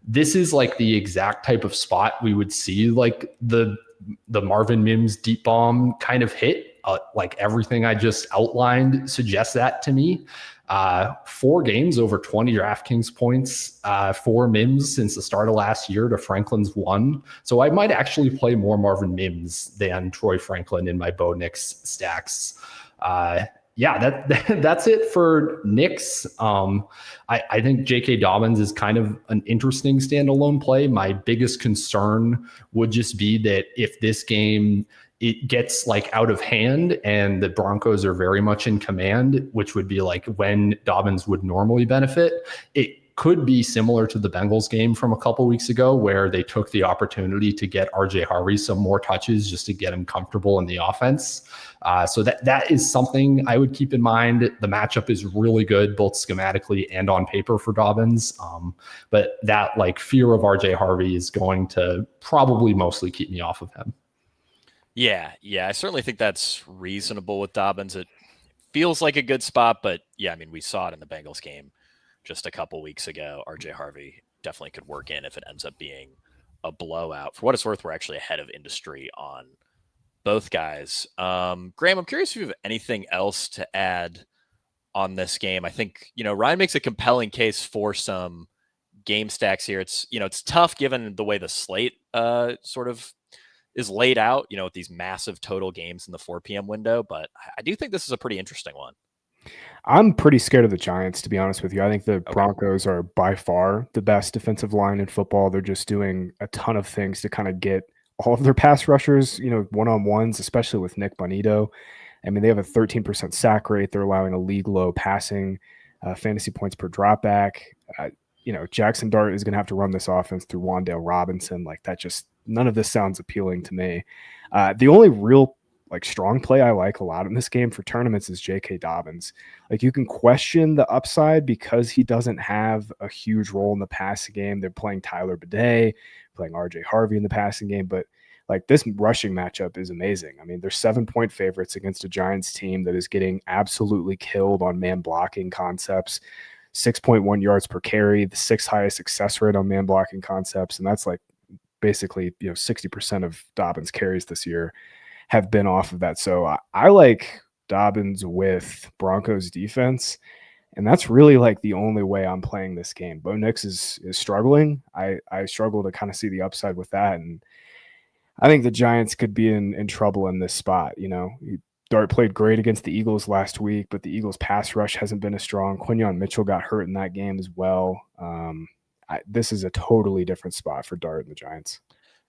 this is like the exact type of spot we would see like the Marvin Mims deep bomb kind of hit. Like everything I just outlined suggests that to me. 4 games over 20 DraftKings points for Mims since the start of last year to Franklin's 1. So I might actually play more Marvin Mims than Troy Franklin in my Bo Nix stacks. That's it for Nix. I think J.K. Dobbins is kind of an interesting standalone play. My biggest concern would just be that if this game it gets like out of hand and the Broncos are very much in command, which would be like when Dobbins would normally benefit, it could be similar to the Bengals game from a couple weeks ago where they took the opportunity to get RJ Harvey some more touches just to get him comfortable in the offense. So that is something I would keep in mind. The matchup is really good, both schematically and on paper for Dobbins. But that like fear of RJ Harvey is going to probably mostly keep me off of him.
Yeah, I certainly think that's reasonable with Dobbins. It feels like a good spot, but yeah, I mean, we saw it in the Bengals game just a couple weeks ago. RJ Harvey definitely could work in if it ends up being a blowout. For what it's worth, we're actually ahead of industry on both guys. Graham, I'm curious if you have anything else to add on this game. I think, Ryan makes a compelling case for some game stacks here. It's tough given the way the slate sort of is laid out, with these massive total games in the 4 p.m. window. But I do think this is a pretty interesting one.
I'm pretty scared of the Giants, to be honest with you. I think the Broncos are by far the best defensive line in football. They're just doing a ton of things to kind of get all of their pass rushers, one-on-ones, especially with Nick Bonito. I mean, they have a 13% sack rate. They're allowing a league low passing fantasy points per dropback. Jackson Dart is going to have to run this offense through Wan'Dale Robinson. Like that just none of this sounds appealing to me. The only real strong play I like a lot in this game for tournaments is J.K. Dobbins. Like you can question the upside because he doesn't have a huge role in the passing game. They're playing Tyler Bidet, playing RJ Harvey in the passing game, but like this rushing matchup is amazing. I mean, they're 7-point favorites against a Giants team that is getting absolutely killed on man blocking concepts. 6.1 yards per carry, the 6th highest success rate on man blocking concepts. And that's like basically, 60% of Dobbins carries this year have been off of that. So I like Dobbins with Broncos defense. And that's really like the only way I'm playing this game. Bo Nix is struggling. I struggle to kind of see the upside with that. And I think the Giants could be in trouble in this spot. Dart played great against the Eagles last week, but the Eagles pass rush hasn't been as strong. Quinyon Mitchell got hurt in that game as well. This is a totally different spot for Dart and the Giants.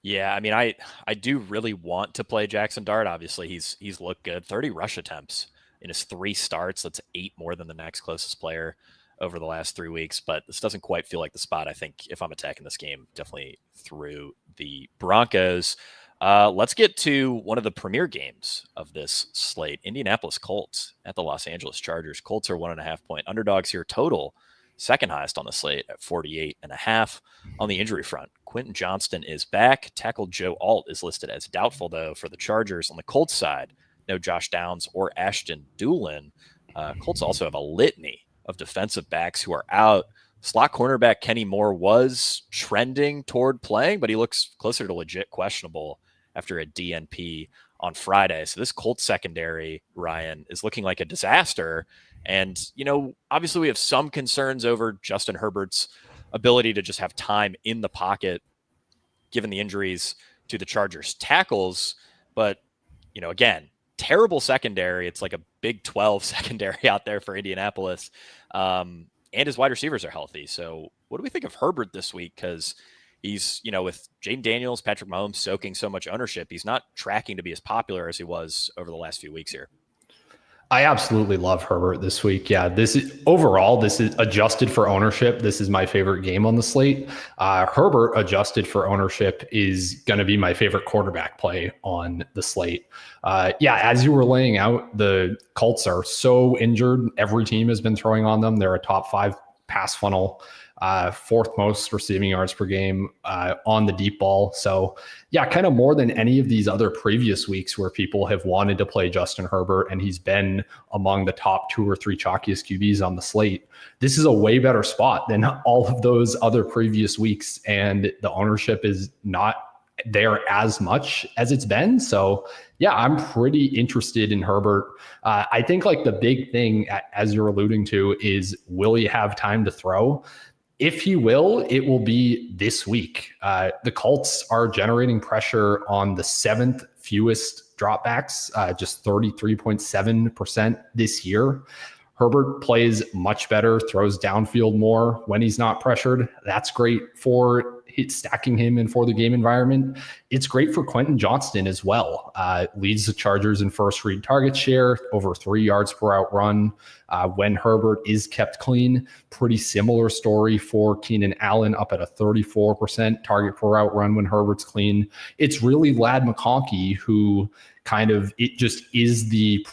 Yeah, I mean, I do really want to play Jackson Dart. Obviously, he's looked good. 30 rush attempts in his 3 starts. That's 8 more than the next closest player over the last 3 weeks. But this doesn't quite feel like the spot. I think if I'm attacking this game, definitely through the Broncos. Let's get to one of the premier games of this slate. Indianapolis Colts at the Los Angeles Chargers. Colts are 1.5-point underdogs here. Total second highest on the slate at 48.5. On the injury front, Quentin Johnston is back. Tackle Joe Alt is listed as doubtful, though, for the Chargers. On the Colts side, no Josh Downs or Ashton Doolin. Colts also have a litany of defensive backs who are out. Slot cornerback Kenny Moore was trending toward playing, but he looks closer to legit questionable after a DNP on Friday. So this Colts secondary, Ryan, is looking like a disaster. And, obviously we have some concerns over Justin Herbert's ability to just have time in the pocket, given the injuries to the Chargers tackles. But, again, terrible secondary. It's like a Big 12 secondary out there for Indianapolis. And his wide receivers are healthy. So what do we think of Herbert this week? Because he's, with Jaden Daniels, Patrick Mahomes soaking so much ownership, he's not tracking to be as popular as he was over the last few weeks here.
I absolutely love Herbert this week. Yeah, this is adjusted for ownership. This is my favorite game on the slate. Herbert adjusted for ownership is going to be my favorite quarterback play on the slate. As you were laying out, the Colts are so injured. Every team has been throwing on them. They're a top 5 pass funnel, 4th most receiving yards per game on the deep ball. So kind of more than any of these other previous weeks where people have wanted to play Justin Herbert and he's been among the top 2 or 3 chalkiest QBs on the slate. This is a way better spot than all of those other previous weeks. And the ownership is not there as much as it's been. So I'm pretty interested in Herbert. I think like the big thing, as you're alluding to, is will he have time to throw? If he will, it will be this week. The Colts are generating pressure on the 7th fewest dropbacks, just 33.7% this year. Herbert plays much better, throws downfield more when he's not pressured. That's great for stacking him and for the game environment. It's great for Quentin Johnston as well. Leads the Chargers in first read target share, over 3 yards per out run when Herbert is kept clean. Pretty similar story for Keenan Allen, up at a 34% target per out run when Herbert's clean. It's really Ladd McConkey who it just is the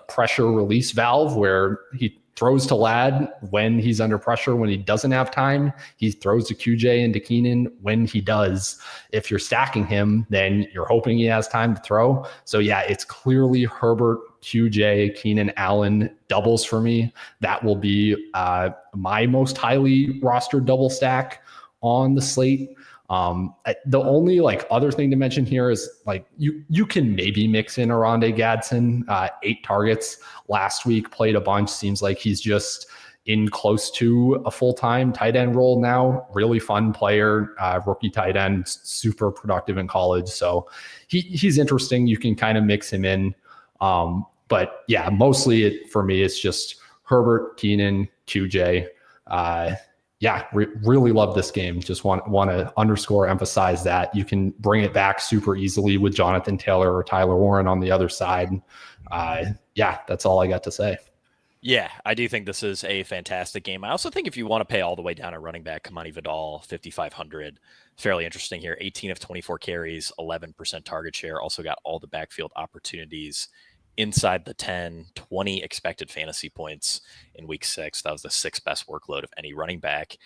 pressure release valve where he throws to Ladd when he's under pressure. When he doesn't have time, he throws to QJ and to Keenan when he does. If you're stacking him, then you're hoping he has time to throw. So it's clearly Herbert, QJ, Keenan Allen doubles for me. That will be my most highly rostered double stack on the slate. The only other thing to mention here is you can maybe mix in Oronde Gadsden, 8 targets last week, played a bunch. Seems like he's just in close to a full-time tight end role now. Really fun player, rookie tight end, super productive in college. So he's interesting. You can kind of mix him in. But mostly for me, it's just Herbert, Keenan, QJ. Really love this game. Just want to emphasize that you can bring it back super easily with Jonathan Taylor or Tyler Warren on the other side. That's all I got to say.
Yeah, I do think this is a fantastic game. I also think if you want to pay all the way down at running back, Kamani Vidal, 5,500, fairly interesting here. 18 of 24 carries, 11% target share. Also got all the backfield opportunities inside the 10, 20 expected fantasy points in week 6. That was the 6th best workload of any running back.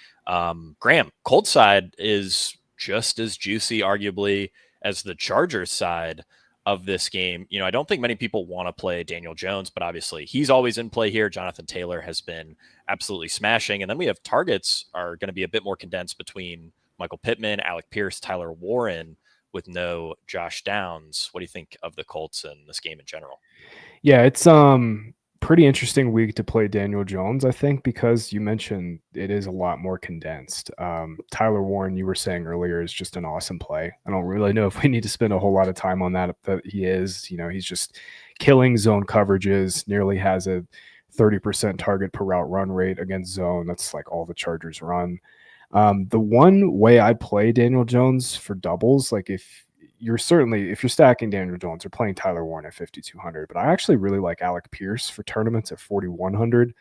Graham, Colts side is just as juicy, arguably, as the Chargers side of this game. I don't think many people want to play Daniel Jones, but obviously he's always in play here. Jonathan Taylor has been absolutely smashing. And then we have targets are going to be a bit more condensed between Michael Pittman, Alec Pierce, Tyler Warren, with no Josh Downs. What do you think of the Colts and this game in general?
Yeah, it's pretty interesting week to play Daniel Jones, I think, because you mentioned it is a lot more condensed. Tyler Warren, you were saying earlier, is just an awesome play. I don't really know if we need to spend a whole lot of time on that, but he is. He's just killing zone coverages, nearly has a 30% target per route run rate against zone. That's like all the Chargers run. The one way I play Daniel Jones for doubles, like if you're stacking Daniel Jones, you're playing Tyler Warren at 5,200, but I actually really like Alec Pierce for tournaments at 4,100.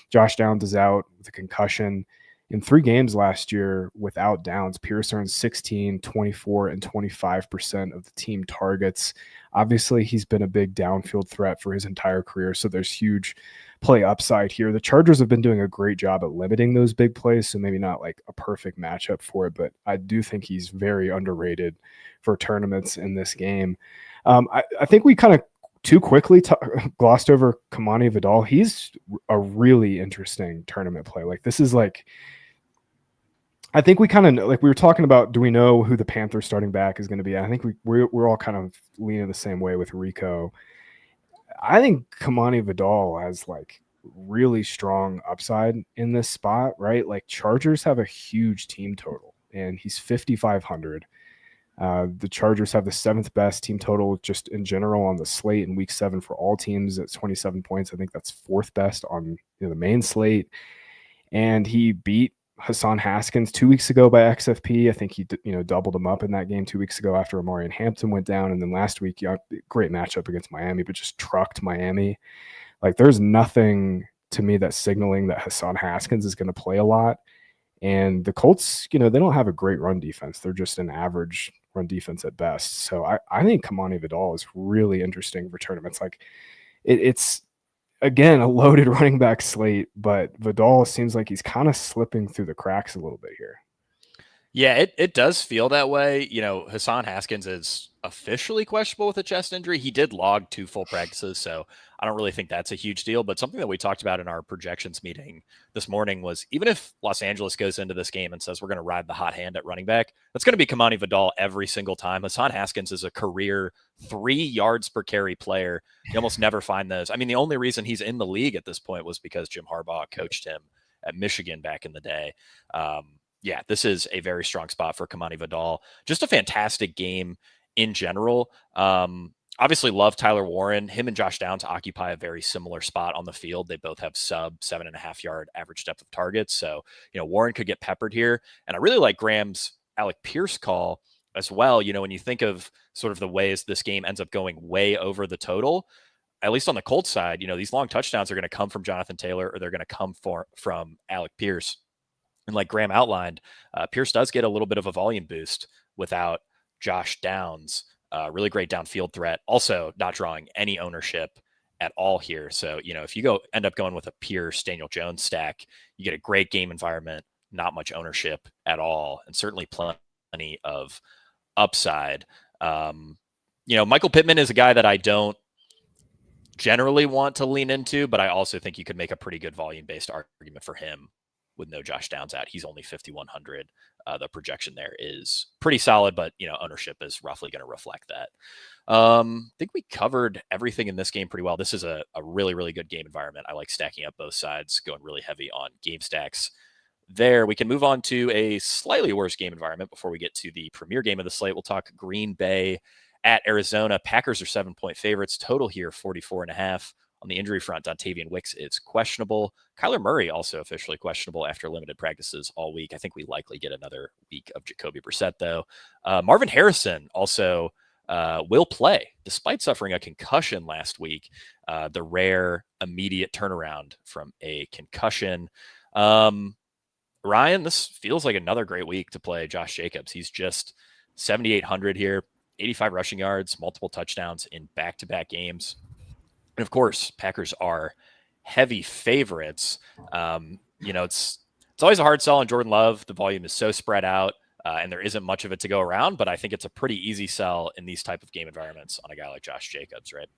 Josh Downs is out with a concussion. In 3 games last year without Downs, Pierce earned 16, 24, and 25% of the team targets. Obviously, he's been a big downfield threat for his entire career, so there's huge play upside here. The Chargers have been doing a great job at limiting those big plays, so maybe not like a perfect matchup for it, but I do think he's very underrated for tournaments in this game. I think we kind of too quickly glossed over Kamani Vidal. He's a really interesting tournament play. Like this is like, I think we kind of, like we were talking about, do we know who the Panthers starting back is going to be? I think we're all kind of leaning the same way with Rico. I think Kamani Vidal has like really strong upside in this spot, right? Like Chargers have a huge team total and he's 5,500. The Chargers have the 7th best team total just in general on the slate in week 7 for all teams at 27 points. I think that's 4th best on the main slate. And he beat Hassan Haskins 2 weeks ago by XFP. I think he doubled him up in that game 2 weeks ago after Amari and Hampton went down. And then last week, great matchup against Miami, but just trucked Miami. Like there's nothing to me that's signaling that Hassan Haskins is going to play a lot. And the Colts, they don't have a great run defense. They're just an average run defense at best. So I think Kamani Vidal is really interesting for tournaments. Like it's again, a loaded running back slate, but Vidal seems like he's kind of slipping through the cracks a little bit here.
Yeah, it does feel that way. Hassan Haskins is officially questionable with a chest injury. He did log 2 full practices, so I don't really think that's a huge deal. But something that we talked about in our projections meeting this morning was even if Los Angeles goes into this game and says we're going to ride the hot hand at running back, that's going to be Kamani Vidal every single time. Hassan Haskins is a career 3 yards per carry player. You almost never find those. I mean, the only reason he's in the league at this point was because Jim Harbaugh coached him at Michigan back in the day. Yeah, this is a very strong spot for Kamani Vidal. Just a fantastic game in general. Obviously love Tyler Warren. Him and Josh Downs occupy a very similar spot on the field. They both have sub 7.5 yard average depth of target. So, Warren could get peppered here. And I really like Graham's Alec Pierce call as well. When you think of sort of the ways this game ends up going way over the total, at least on the Colts side, these long touchdowns are going to come from Jonathan Taylor or they're going to come from Alec Pierce. And like Graham outlined, Pierce does get a little bit of a volume boost without Josh Downs. Really great downfield threat. Also not drawing any ownership at all here. So, if you end up going with a Pierce Daniel Jones stack, you get a great game environment, not much ownership at all, and certainly plenty of upside. Michael Pittman is a guy that I don't generally want to lean into, but I also think you could make a pretty good volume-based argument for him with no Josh Downs out. He's only 5,100. The projection there is pretty solid, but ownership is roughly going to reflect that. I think we covered everything in this game pretty well. This is a really, really good game environment. I like stacking up both sides, going really heavy on game stacks there. We can move on to a slightly worse game environment before we get to the premier game of the slate. We'll talk Green Bay at Arizona. Packers are 7-point favorites. Total here, 44.5. On the injury front, Dontavian Wicks is questionable. Kyler Murray also officially questionable after limited practices all week. I think we likely get another week of Jacoby Brissett, though. Marvin Harrison also will play, despite suffering a concussion last week. The rare immediate turnaround from a concussion. Ryan, this feels like another great week to play Josh Jacobs. He's just 7,800 here, 85 rushing yards, multiple touchdowns in back-to-back games. And of course, Packers are heavy favorites. It's always a hard sell on Jordan Love. The volume is so spread out, and there isn't much of it to go around. But I think it's a pretty easy sell in these type of game environments on a guy like Josh Jacobs, right?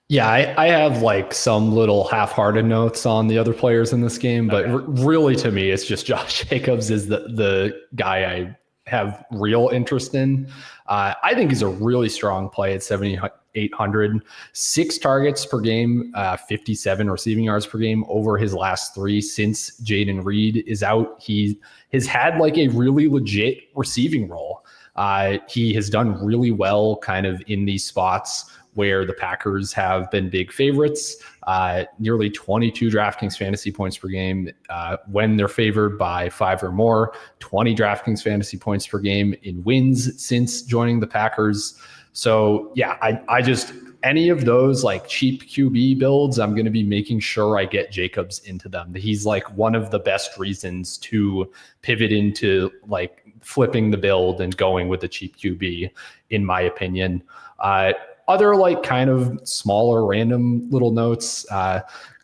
Yeah, I have like some little half-hearted notes on the other players in this game, but really to me, it's just Josh Jacobs is the guy I have real interest in. I think he's a really strong play at 800, 6 targets per game, 57 receiving yards per game over his last 3 since Jaden Reed is out. He has had like a really legit receiving role. He has done really well kind of in these spots where the Packers have been big favorites, nearly 22 DraftKings fantasy points per game when they're favored by 5 or more, 20 DraftKings fantasy points per game in wins since joining the Packers. So yeah, I just, any of those like cheap QB builds, I'm going to be making sure I get Jacobs into them. He's like one of the best reasons to pivot into like flipping the build and going with the cheap QB, in my opinion. Other like kind of smaller random little notes.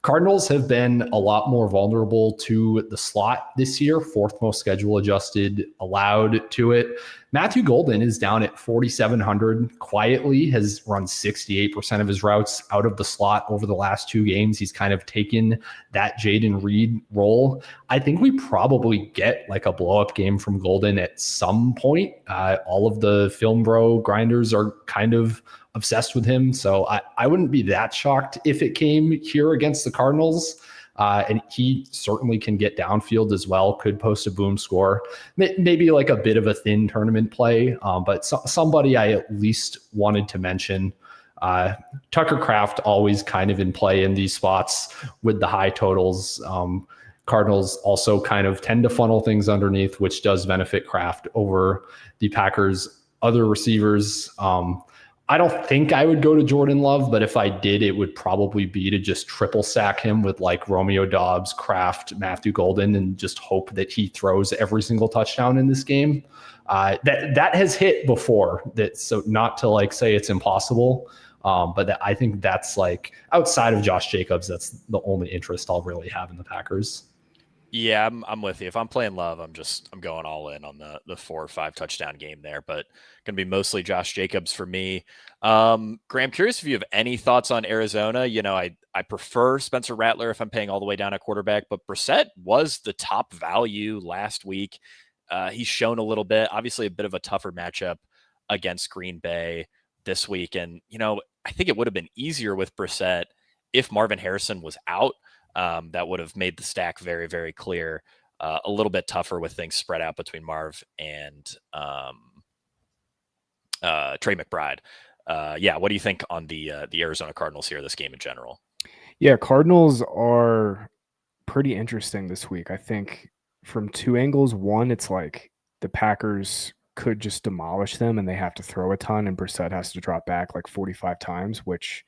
Cardinals have been a lot more vulnerable to the slot this year, 4th most schedule adjusted allowed to it. Matthew Golden is down at 4,700, quietly has run 68% of his routes out of the slot over the last 2 games. He's kind of taken that Jaden Reed role. I think we probably get like a blow-up game from Golden at some point. All of the film bro grinders are kind of obsessed with him. So I wouldn't be that shocked if it came here against the Cardinals. And he certainly can get downfield as well, could post a boom score. Maybe like a bit of a thin tournament play, but somebody I at least wanted to mention. Tucker Kraft always kind of in play in these spots with the high totals. Cardinals also kind of tend to funnel things underneath, which does benefit Kraft over the Packers' other receivers. I don't think I would go to Jordan Love, but if I did, it would probably be to just triple sack him with like Romeo Doubs, Kraft, Matthew Golden, and just hope that he throws every single touchdown in this game. That has hit before. So not to like say it's impossible, but I think that's like outside of Josh Jacobs, that's the only interest I'll really have in the Packers.
Yeah, I'm with you. If I'm playing Love, I'm going all in on the 4 or 5 touchdown game there, but going to be mostly Josh Jacobs for me. Graham, curious if you have any thoughts on Arizona. You know, I prefer Spencer Rattler if I'm paying all the way down at quarterback, but Brissett was the top value last week. He's shown a little bit, obviously a bit of a tougher matchup against Green Bay this week. And, you know, I think it would have been easier with Brissett if Marvin Harrison was out. That would have made the stack very, very clear. A little bit tougher with things spread out between Marv and Trey McBride. Yeah, what do you think on the Arizona Cardinals here, this game in general?
Yeah, Cardinals are pretty interesting this week. I think from 2 angles. One, it's like the Packers could just demolish them and they have to throw a ton, and Brissett has to drop back like 45 times, which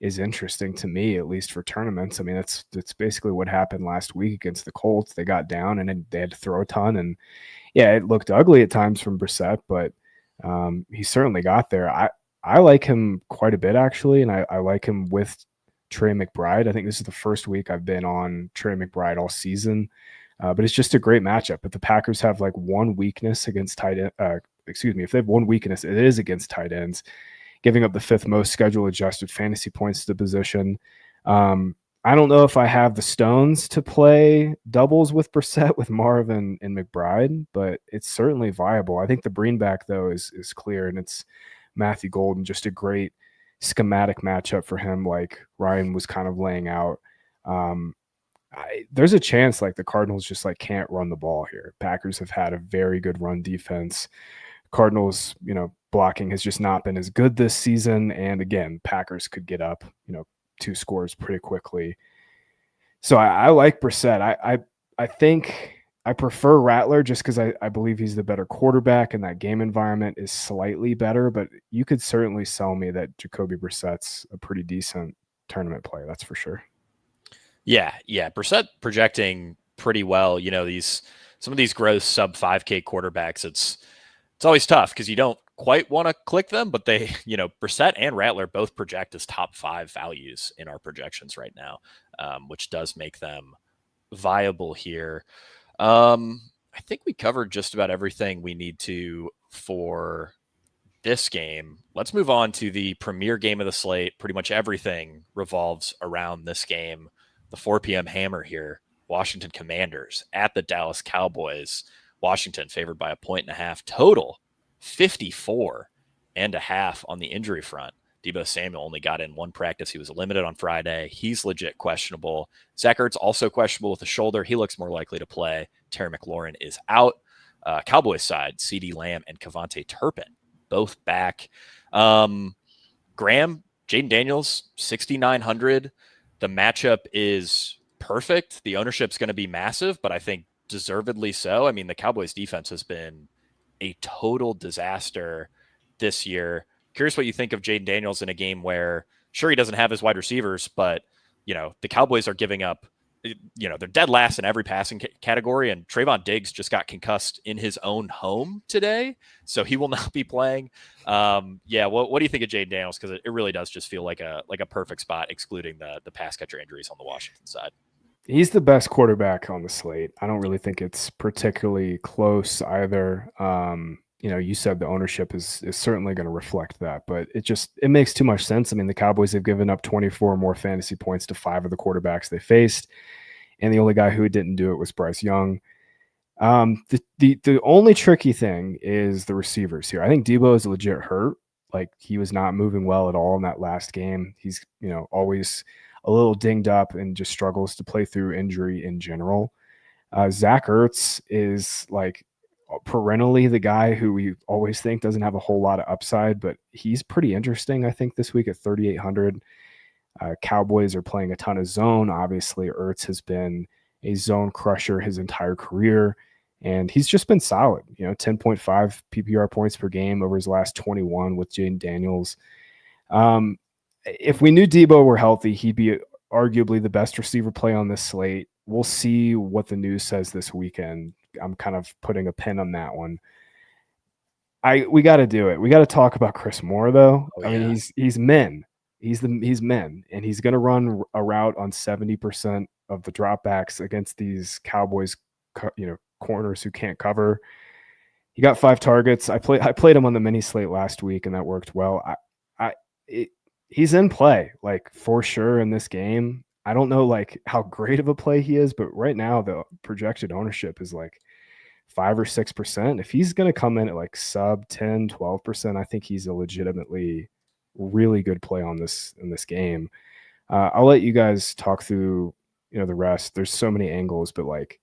is interesting to me, at least for tournaments. I mean, that's basically what happened last week against the Colts. They got down and then they had to throw a ton. And yeah, it looked ugly at times from Brissett, but he certainly got there. I like him quite a bit, actually, and I like him with Trey McBride. I think this is the first week I've been on Trey McBride all season, but it's just a great matchup. If the Packers have like one weakness against tight end, if they have one weakness, it is against tight ends, giving up the 5th most schedule adjusted fantasy points to the position. I don't know if I have the stones to play doubles with Brissett, with Marvin and McBride, but it's certainly viable. I think the Greenback, though, is clear, and it's Matthew Golden, just a great schematic matchup for him, like Ryan was kind of laying out. There's a chance like the Cardinals just like can't run the ball here. Packers have had a very good run defense. Cardinals, blocking has just not been as good this season. And again, Packers could get up, 2 scores pretty quickly. So I like Brissett. I think I prefer Rattler just because I believe he's the better quarterback and that game environment is slightly better. But you could certainly sell me that Jacoby Brissett's a pretty decent tournament play. That's for sure.
Yeah. Brissett projecting pretty well. Some of these gross sub 5K quarterbacks, it's always tough because you don't quite want to click them, but they, Brissett and Rattler both project as top 5 values in our projections right now, which does make them viable here. I think we covered just about everything we need to for this game. Let's move on to the premier game of the slate. Pretty much everything revolves around this game. The 4 p.m. hammer here. Washington Commanders at the Dallas Cowboys. Washington favored by 1.5 total, 54.5 on the injury front. Deebo Samuel only got in one practice. He was limited on Friday. He's legit questionable. Zach Ertz also questionable with a shoulder. He looks more likely to play. Terry McLaurin is out. Cowboys side, CeeDee Lamb and Kevontae Turpin, both back. Graham, Jaden Daniels, 6,900. The matchup is perfect. The ownership's going to be massive, but I think deservedly so. I mean, the Cowboys defense has been a total disaster this year. Curious what you think of Jaden Daniels in a game where, sure, he doesn't have his wide receivers, but, the Cowboys are giving up, they're dead last in every passing category, and Trayvon Diggs just got concussed in his own home today, so he will not be playing. What do you think of Jaden Daniels? Because it really does just feel like a perfect spot, excluding the pass catcher injuries on the Washington side.
He's the best quarterback on the slate. I don't really think it's particularly close either. You said the ownership is certainly going to reflect that, but it makes too much sense. I mean, the Cowboys have given up 24 more fantasy points to 5 of the quarterbacks they faced, and the only guy who didn't do it was Bryce Young. The only tricky thing is the receivers here. I think Deebo is legit hurt. Like, he was not moving well at all in that last game. He's, always a little dinged up and just struggles to play through injury in general. Zach Ertz is like perennially the guy who we always think doesn't have a whole lot of upside, but he's pretty interesting, I think, this week at 3,800. Cowboys are playing a ton of zone. Obviously, Ertz has been a zone crusher his entire career, and he's just been solid. 10.5 PPR points per game over his last 21 with Jaden Daniels. If we knew Deebo were healthy, he'd be arguably the best receiver play on this slate. We'll see what the news says this weekend. I'm kind of putting a pin on that one. We got to do it. We got to talk about Chris Moore, though. I mean, he's men. He's men, and he's going to run a route on 70% of the dropbacks against these Cowboys, corners who can't cover. He got 5 targets. I played him on the mini slate last week, and that worked well. He's in play, like, for sure in this game. I don't know like how great of a play he is, but right now the projected ownership is like 5 or 6%. If he's going to come in at like sub 10, 12%, I think he's a legitimately really good play in this game. I'll let you guys talk through, the rest. There's so many angles, but like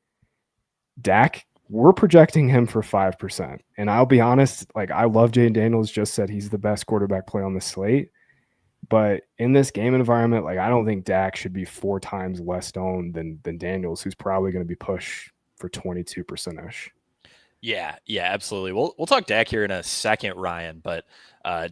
Dak, we're projecting him for 5%. And I'll be honest, like, I love Jaden Daniels, just said he's the best quarterback play on the slate. But in this game environment, like, I don't think Dak should be 4 times less owned than Daniels, who's probably going to be pushed for 22%-ish.
Yeah, absolutely. We'll talk Dak here in a second, Ryan, but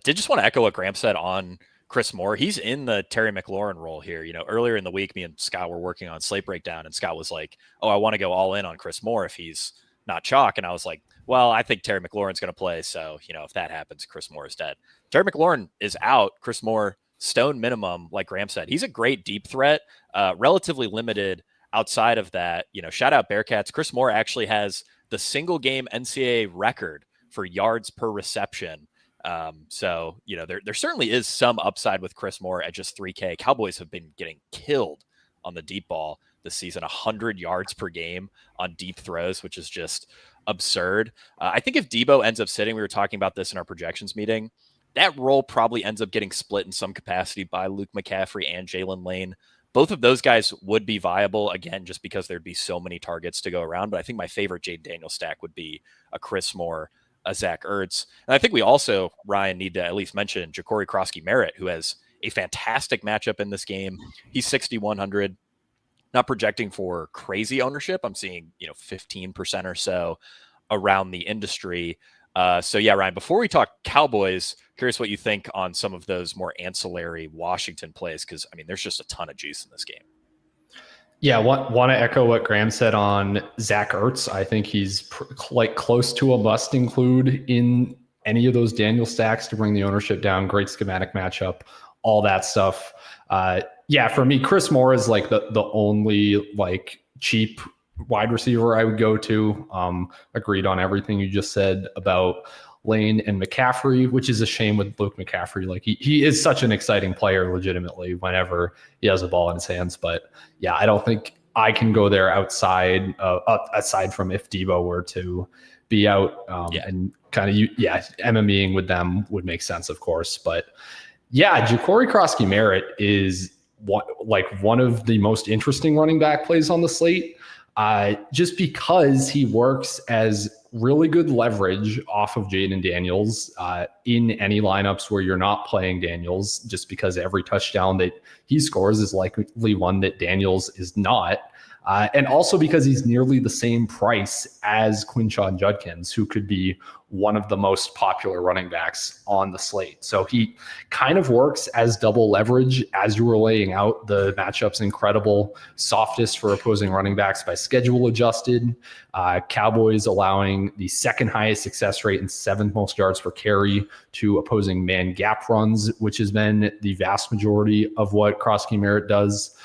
did just want to echo what Graham said on Chris Moore. He's in the Terry McLaurin role here. Earlier in the week, me and Scott were working on Slate Breakdown, and Scott was like, oh, I want to go all in on Chris Moore if he's not chalk. And I was like, well, I think Terry McLaurin's going to play. So, if that happens, Chris Moore is dead. Terry McLaurin is out. Chris Moore, stone minimum, like Graham said. He's a great deep threat, relatively limited outside of that. Shout out Bearcats. Chris Moore actually has the single game NCAA record for yards per reception. So, there certainly is some upside with Chris Moore at just 3K. Cowboys have been getting killed on the deep ball this season, 100 yards per game on deep throws, which is just absurd. I think if Deebo ends up sitting, we were talking about this in our projections meeting, that role probably ends up getting split in some capacity by Luke McCaffrey and Jalen Lane. Both of those guys would be viable, again, just because there'd be so many targets to go around. But I think my favorite Jaden Daniels stack would be a Chris Moore, a Zach Ertz. And I think we also, Ryan, need to at least mention Ja'Cory Krosky-Merritt, who has a fantastic matchup in this game. He's 6,100. Not projecting for crazy ownership. I'm seeing, 15% or so around the industry. So yeah, Ryan, before we talk Cowboys, curious what you think on some of those more ancillary Washington plays, because I mean, there's just a ton of juice in this game.
Yeah, want to echo what Graham said on Zach Ertz. I think he's close to a must include in any of those Daniel stacks to bring the ownership down. Great schematic matchup, all that stuff. Yeah, for me, Chris Moore is like the only like cheap wide receiver I would go to. Agreed on everything you just said about Lane and McCaffrey, which is a shame with Luke McCaffrey. Like he is such an exciting player legitimately whenever he has a ball in his hands. But yeah, I don't think I can go there aside from if Deebo were to be out and kind of, MMEing with them would make sense, of course. But Yeah, Ja'Cory Krosky-Merritt is one of the most interesting running back plays on the slate, just because he works as really good leverage off of Jaden Daniels in any lineups where you're not playing Daniels, just because every touchdown that he scores is likely one that Daniels is not. And also because he's nearly the same price as Quinshon Judkins, who could be one of the most popular running backs on the slate. So he kind of works as double leverage as you were laying out. The matchup's incredible. Softest for opposing running backs by schedule adjusted. Cowboys allowing the second highest success rate and seventh most yards per carry to opposing man gap runs, which has been the vast majority of what Krosky-Merritt does.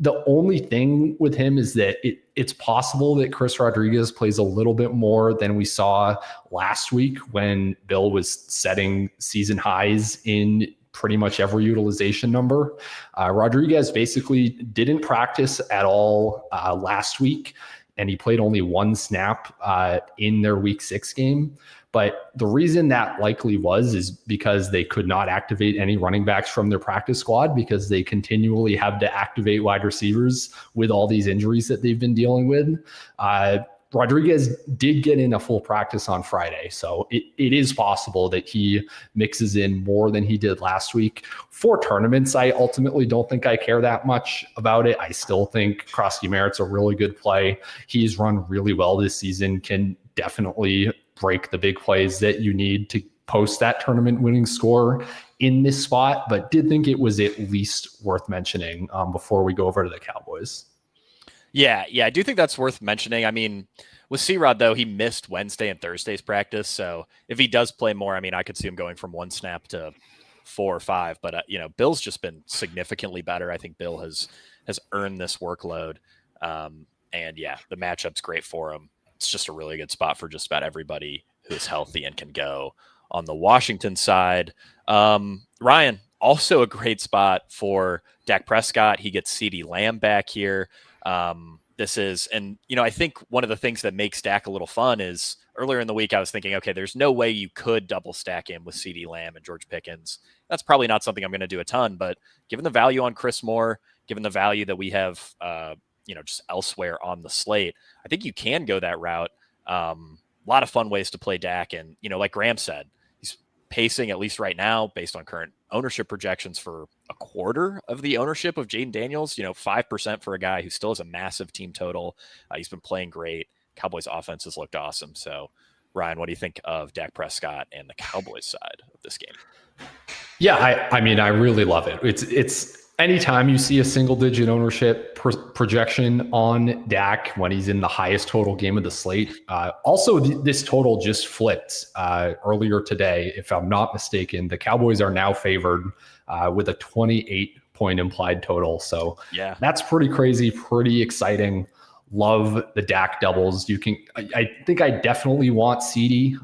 The only thing with him is that it's possible that Chris Rodriguez plays a little bit more than we saw last week when Bill was setting season highs in pretty much every utilization number. Rodriguez basically didn't practice at all last week, and he played only one snap in their week 6 game. But the reason that likely is because they could not activate any running backs from their practice squad because they continually have to activate wide receivers with all these injuries that they've been dealing with. Rodriguez did get in a full practice on Friday, so it is possible that he mixes in more than he did last week. For tournaments, I ultimately don't think I care that much about it. I still think Krosky-Merritt's a really good play. He's run really well this season, can definitely break the big plays that you need to post that tournament winning score in this spot, but did think it was at least worth mentioning before we go over to the Cowboys.
Yeah, I do think that's worth mentioning. I mean, with C-Rod, though, he missed Wednesday and Thursday's practice, so if he does play more, I mean, I could see him going from 1 snap to 4 or 5, but, Bill's just been significantly better. I think Bill has earned this workload, and, yeah, the matchup's great for him. It's just a really good spot for just about everybody who's healthy and can go. On the Washington side, Ryan, also a great spot for Dak Prescott. He gets CeeDee Lamb back here. I think one of the things that makes Dak a little fun is earlier in the week, I was thinking, okay, there's no way you could double stack him with CeeDee Lamb and George Pickens. That's probably not something I'm going to do a ton, but given the value on Chris Moore, given the value that we have, just elsewhere on the slate, I think you can go that route. A lot of fun ways to play Dak. And, like Graham said, he's pacing, at least right now, based on current ownership projections, for a quarter of the ownership of Jaden Daniels, 5% for a guy who still has a massive team total. He's been playing great. Cowboys offense has looked awesome. So Ryan, what do you think of Dak Prescott and the Cowboys side of this game?
Yeah, I mean, I really love it. It's anytime you see a single digit ownership projection on Dak when he's in the highest total game of the slate. This total just flipped earlier today. If I'm not mistaken, the Cowboys are now favored with a 28-point implied total. So yeah, that's pretty crazy, pretty exciting. Love the Dak doubles. I think I definitely want CeeDee.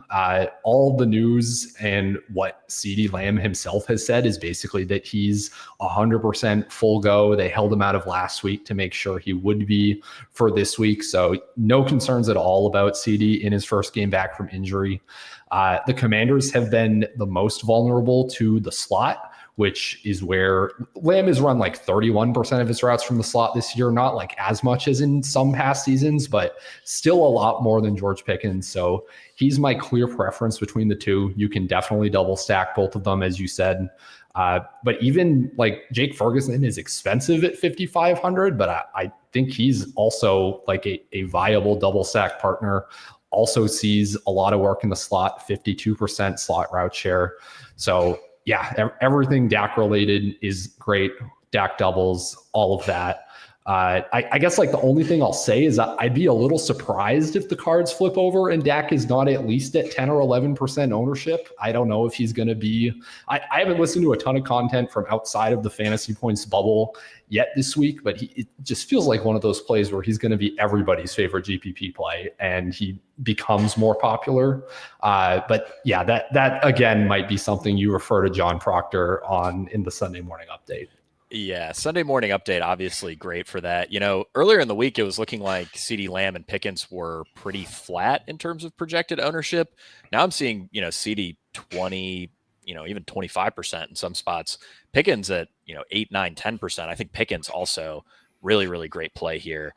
All the news and what CeeDee Lamb himself has said is basically that he's 100% full go. They held him out of last week to make sure he would be for this week. So no concerns at all about CeeDee in his first game back from injury. The Commanders have been the most vulnerable to the slot, which is where Lamb has run like 31% of his routes from the slot this year. Not like as much as in some past seasons, but still a lot more than George Pickens. So he's my clear preference between the two. You can definitely double stack both of them, as you said. But even like Jake Ferguson is expensive at 5,500, but I think he's also like a viable double stack partner. Also sees a lot of work in the slot, 52% slot route share. So yeah, everything Dak related is great. Dak doubles, all of that. I guess like the only thing I'll say is I'd be a little surprised if the cards flip over and Dak is not at least at 10 or 11% ownership. I don't know if he's going to be. I haven't listened to a ton of content from outside of the fantasy points bubble yet this week, but it just feels like one of those plays where he's going to be everybody's favorite GPP play and he becomes more popular. But yeah, that again might be something you refer to John Proctor on in the Sunday morning update.
Yeah, Sunday morning update, obviously great for that. Earlier in the week, it was looking like CeeDee Lamb and Pickens were pretty flat in terms of projected ownership. Now I'm seeing, CeeDee 20, even 25% in some spots. Pickens at, 8, 9, 10%. I think Pickens also really, really great play here.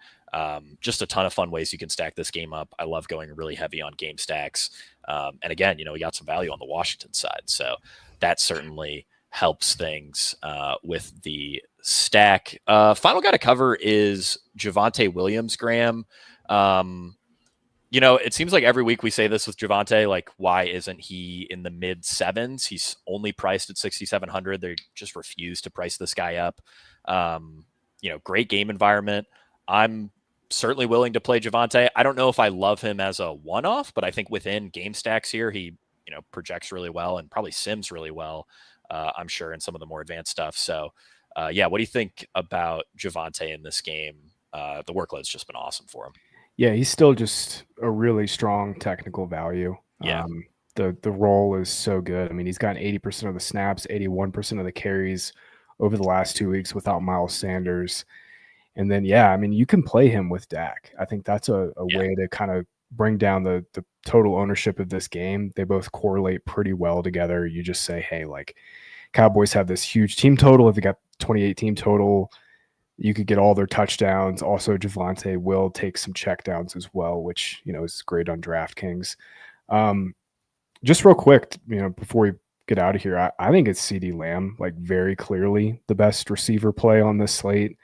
Just a ton of fun ways you can stack this game up. I love going really heavy on game stacks. And again, we got some value on the Washington side. So that certainly helps things with the stack. Final guy to cover is Javonte Williams, Graham. It seems like every week we say this with Javonte, like, why isn't he in the mid sevens? He's only priced at 6,700. They just refuse to price this guy up. Great game environment. I'm certainly willing to play Javonte. I don't know if I love him as a one-off, but I think within game stacks here, he, projects really well and probably sims really well, I'm sure, in some of the more advanced stuff. So, what do you think about Javonte in this game? The workload's just been awesome for him.
Yeah, he's still just a really strong technical value.
Yeah.
The role is so good. I mean, he's gotten 80% of the snaps, 81% of the carries over the last 2 weeks without Miles Sanders. And then, you can play him with Dak. I think that's a way to kind of bring down the total ownership of this game. They both correlate pretty well together. You just say, hey, like, Cowboys have this huge team total. If they got 28 team total, you could get all their touchdowns. Also, Javonte will take some checkdowns as well, which, is great on DraftKings. Just real quick, before we get out of here, I think it's CeeDee Lamb, like, very clearly the best receiver play on this slate.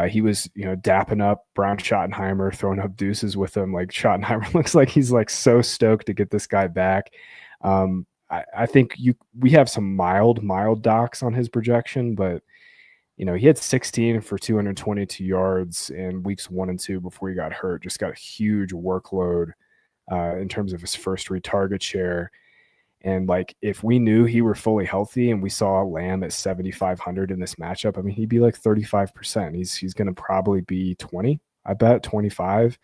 He was, dapping up Brown Schottenheimer, throwing up deuces with him. Like, Schottenheimer looks like he's, like, so stoked to get this guy back. I think we have some mild docs on his projection, but he had 16 for 222 yards in weeks 1 and 2 before he got hurt. Just got a huge workload in terms of his first read target share. And, like, if we knew he were fully healthy and we saw Lamb at 7,500 in this matchup, I mean, he'd be like 35%. He's going to probably be 20, I bet 25.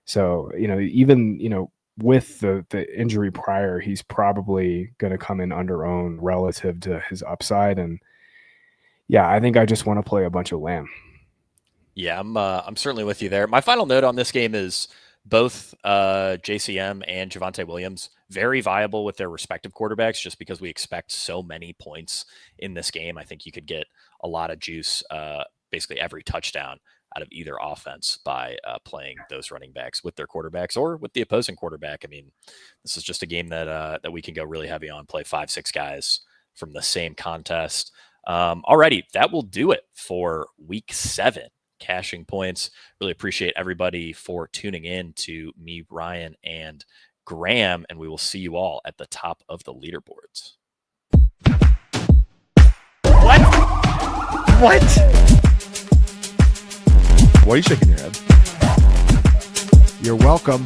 So, even, with the injury prior, he's probably going to come in under owned relative to his upside. And I think I just want to play a bunch of Lamb.
Yeah, I'm certainly with you there. My final note on this game is both JCM and Javonte Williams very viable with their respective quarterbacks, just because we expect so many points in this game. I think you could get a lot of juice, basically every touchdown out of either offense by playing those running backs with their quarterbacks or with the opposing quarterback. I mean, this is just a game that we can go really heavy on, play 5-6 guys from the same contest. Alrighty, that will do it for week 7. Cashing points. Really appreciate everybody for tuning in to me, Ryan, and Graham, and we will see you all at the top of the leaderboards.
What? Why are you shaking your head?
You're welcome.